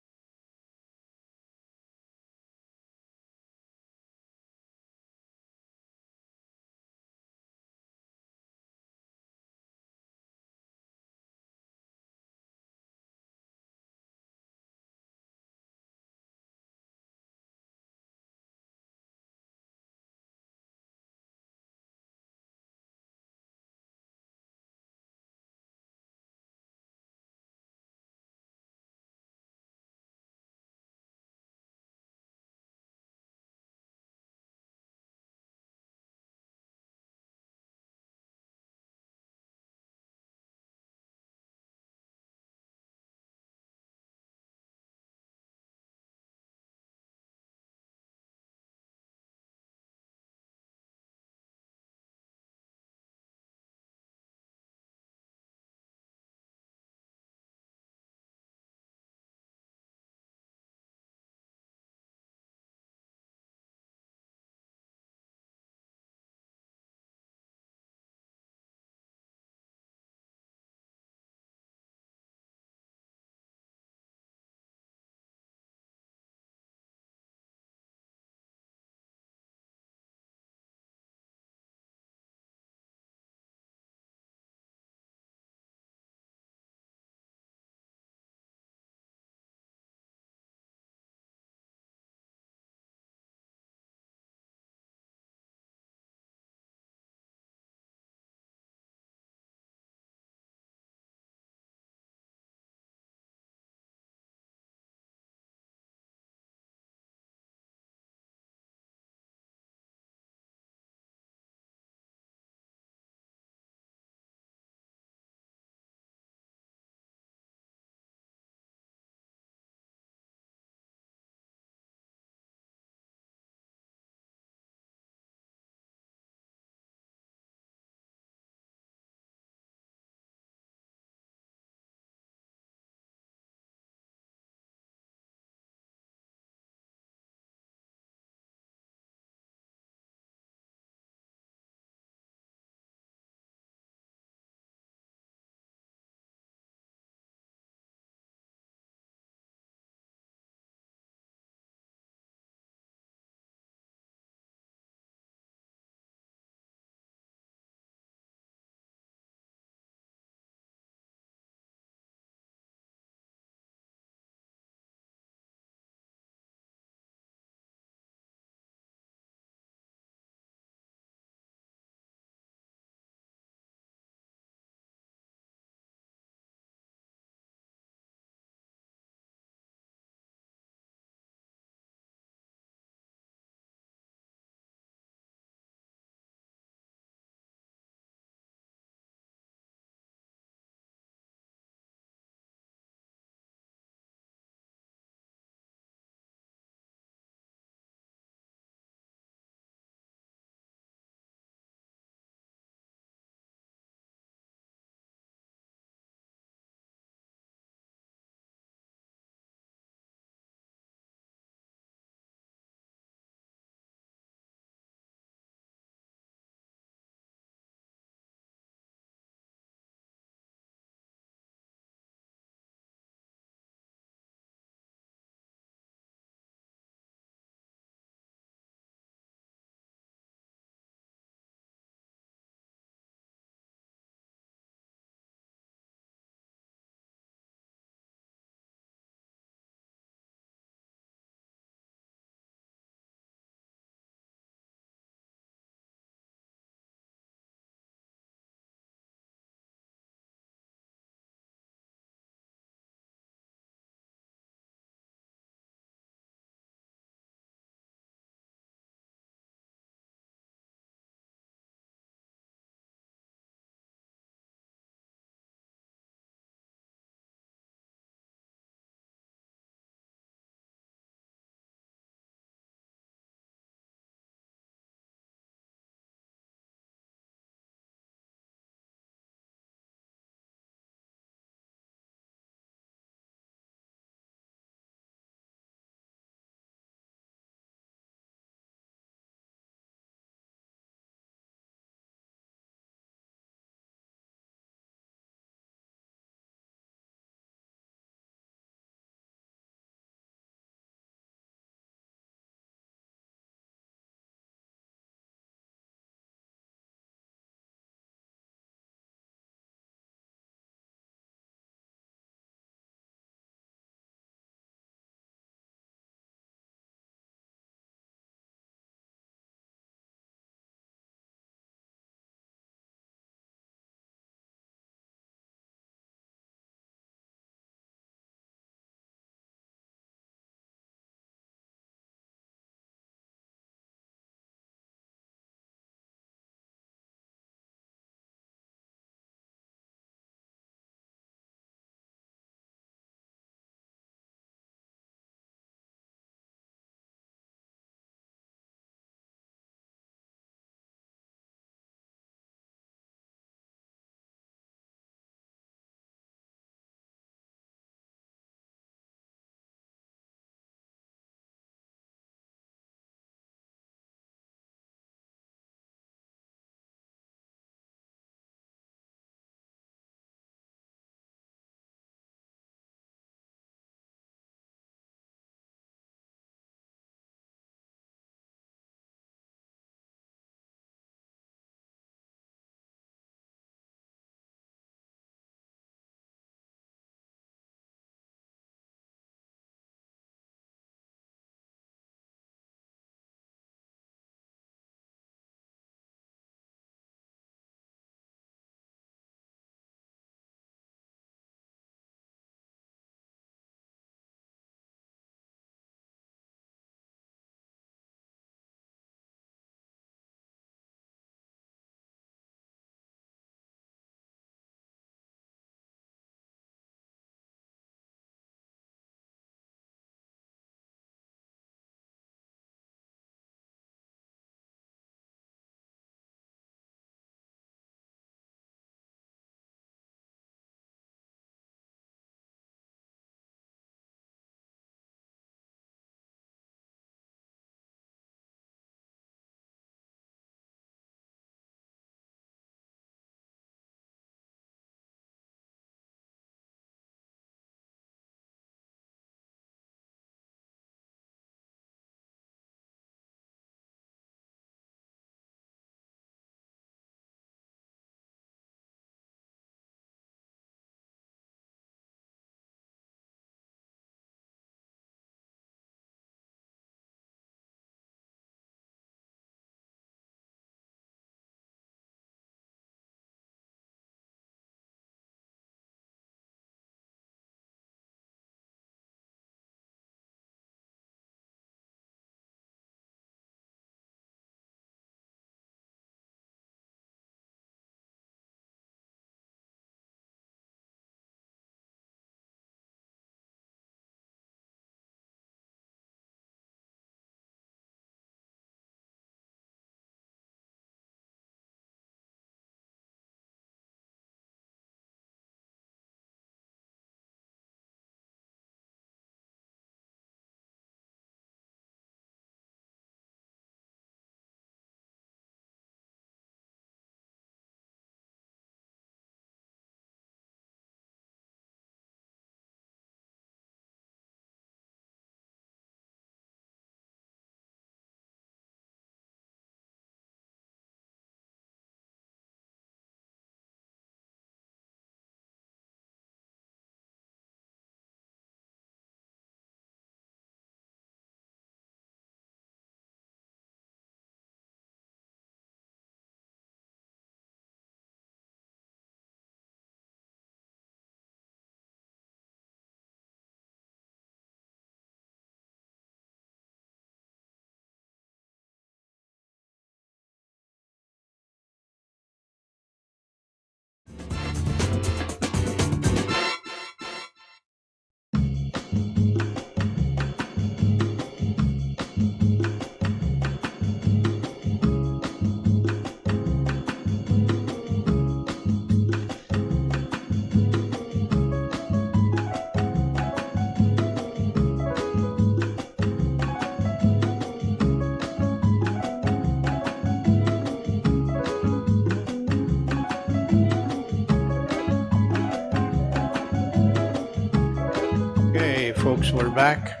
folks, we're back.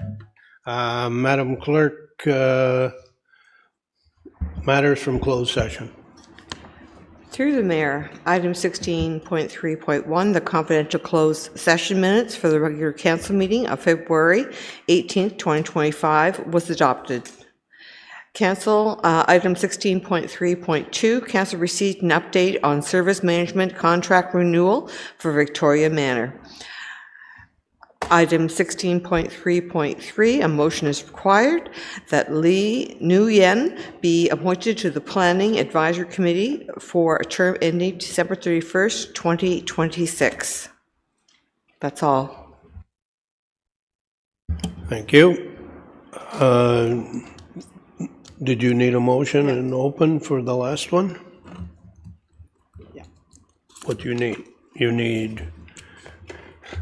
Madam Clerk, matters from closed session. Through the mayor, item 16.3.1, the confidential closed session minutes for the regular council meeting of February 18th, 2025 was adopted. Council, item 16.3.2, council received an update on service management contract renewal for Victoria Manor. Item 16.3.3, a motion is required that Lee Nguyen be appointed to the Planning Advisory Committee for a term ending December 31st, 2026. That's all. Thank you. Did you need a motion and open for the last one? Yeah. What do you need? You need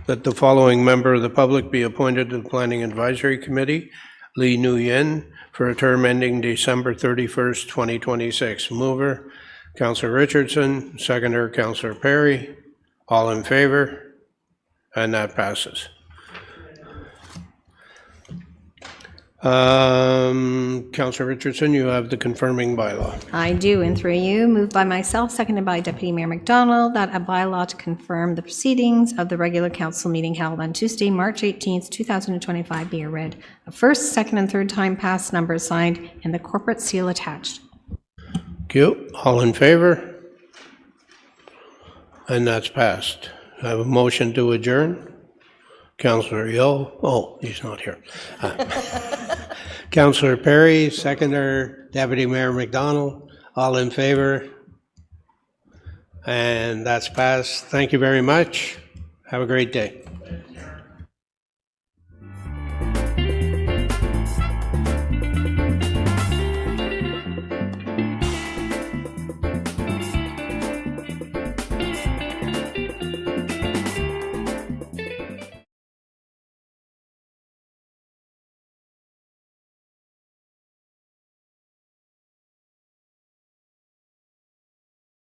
that the following member of the public be appointed to the Planning Advisory Committee, Lee Nguyen, for a term ending December 31st, 2026. Mover, Councillor Richardson. Seconder, Councillor Perry. All in favor? And that passes. Councillor Richardson, you have the confirming bylaw. I do, and through you, moved by myself, seconded by Deputy Mayor McDonald, that a bylaw to confirm the proceedings of the regular council meeting held on Tuesday, March 18th, 2025 be read. A first, second, and third time passed, number signed, and the corporate seal attached. Thank you. All in favor? And that's passed. I have a motion to adjourn. Councillor Yo, oh, he's not here. Councillor Perry, seconder, Deputy Mayor McDonald, all in favor? And that's passed. Thank you very much. Have a great day.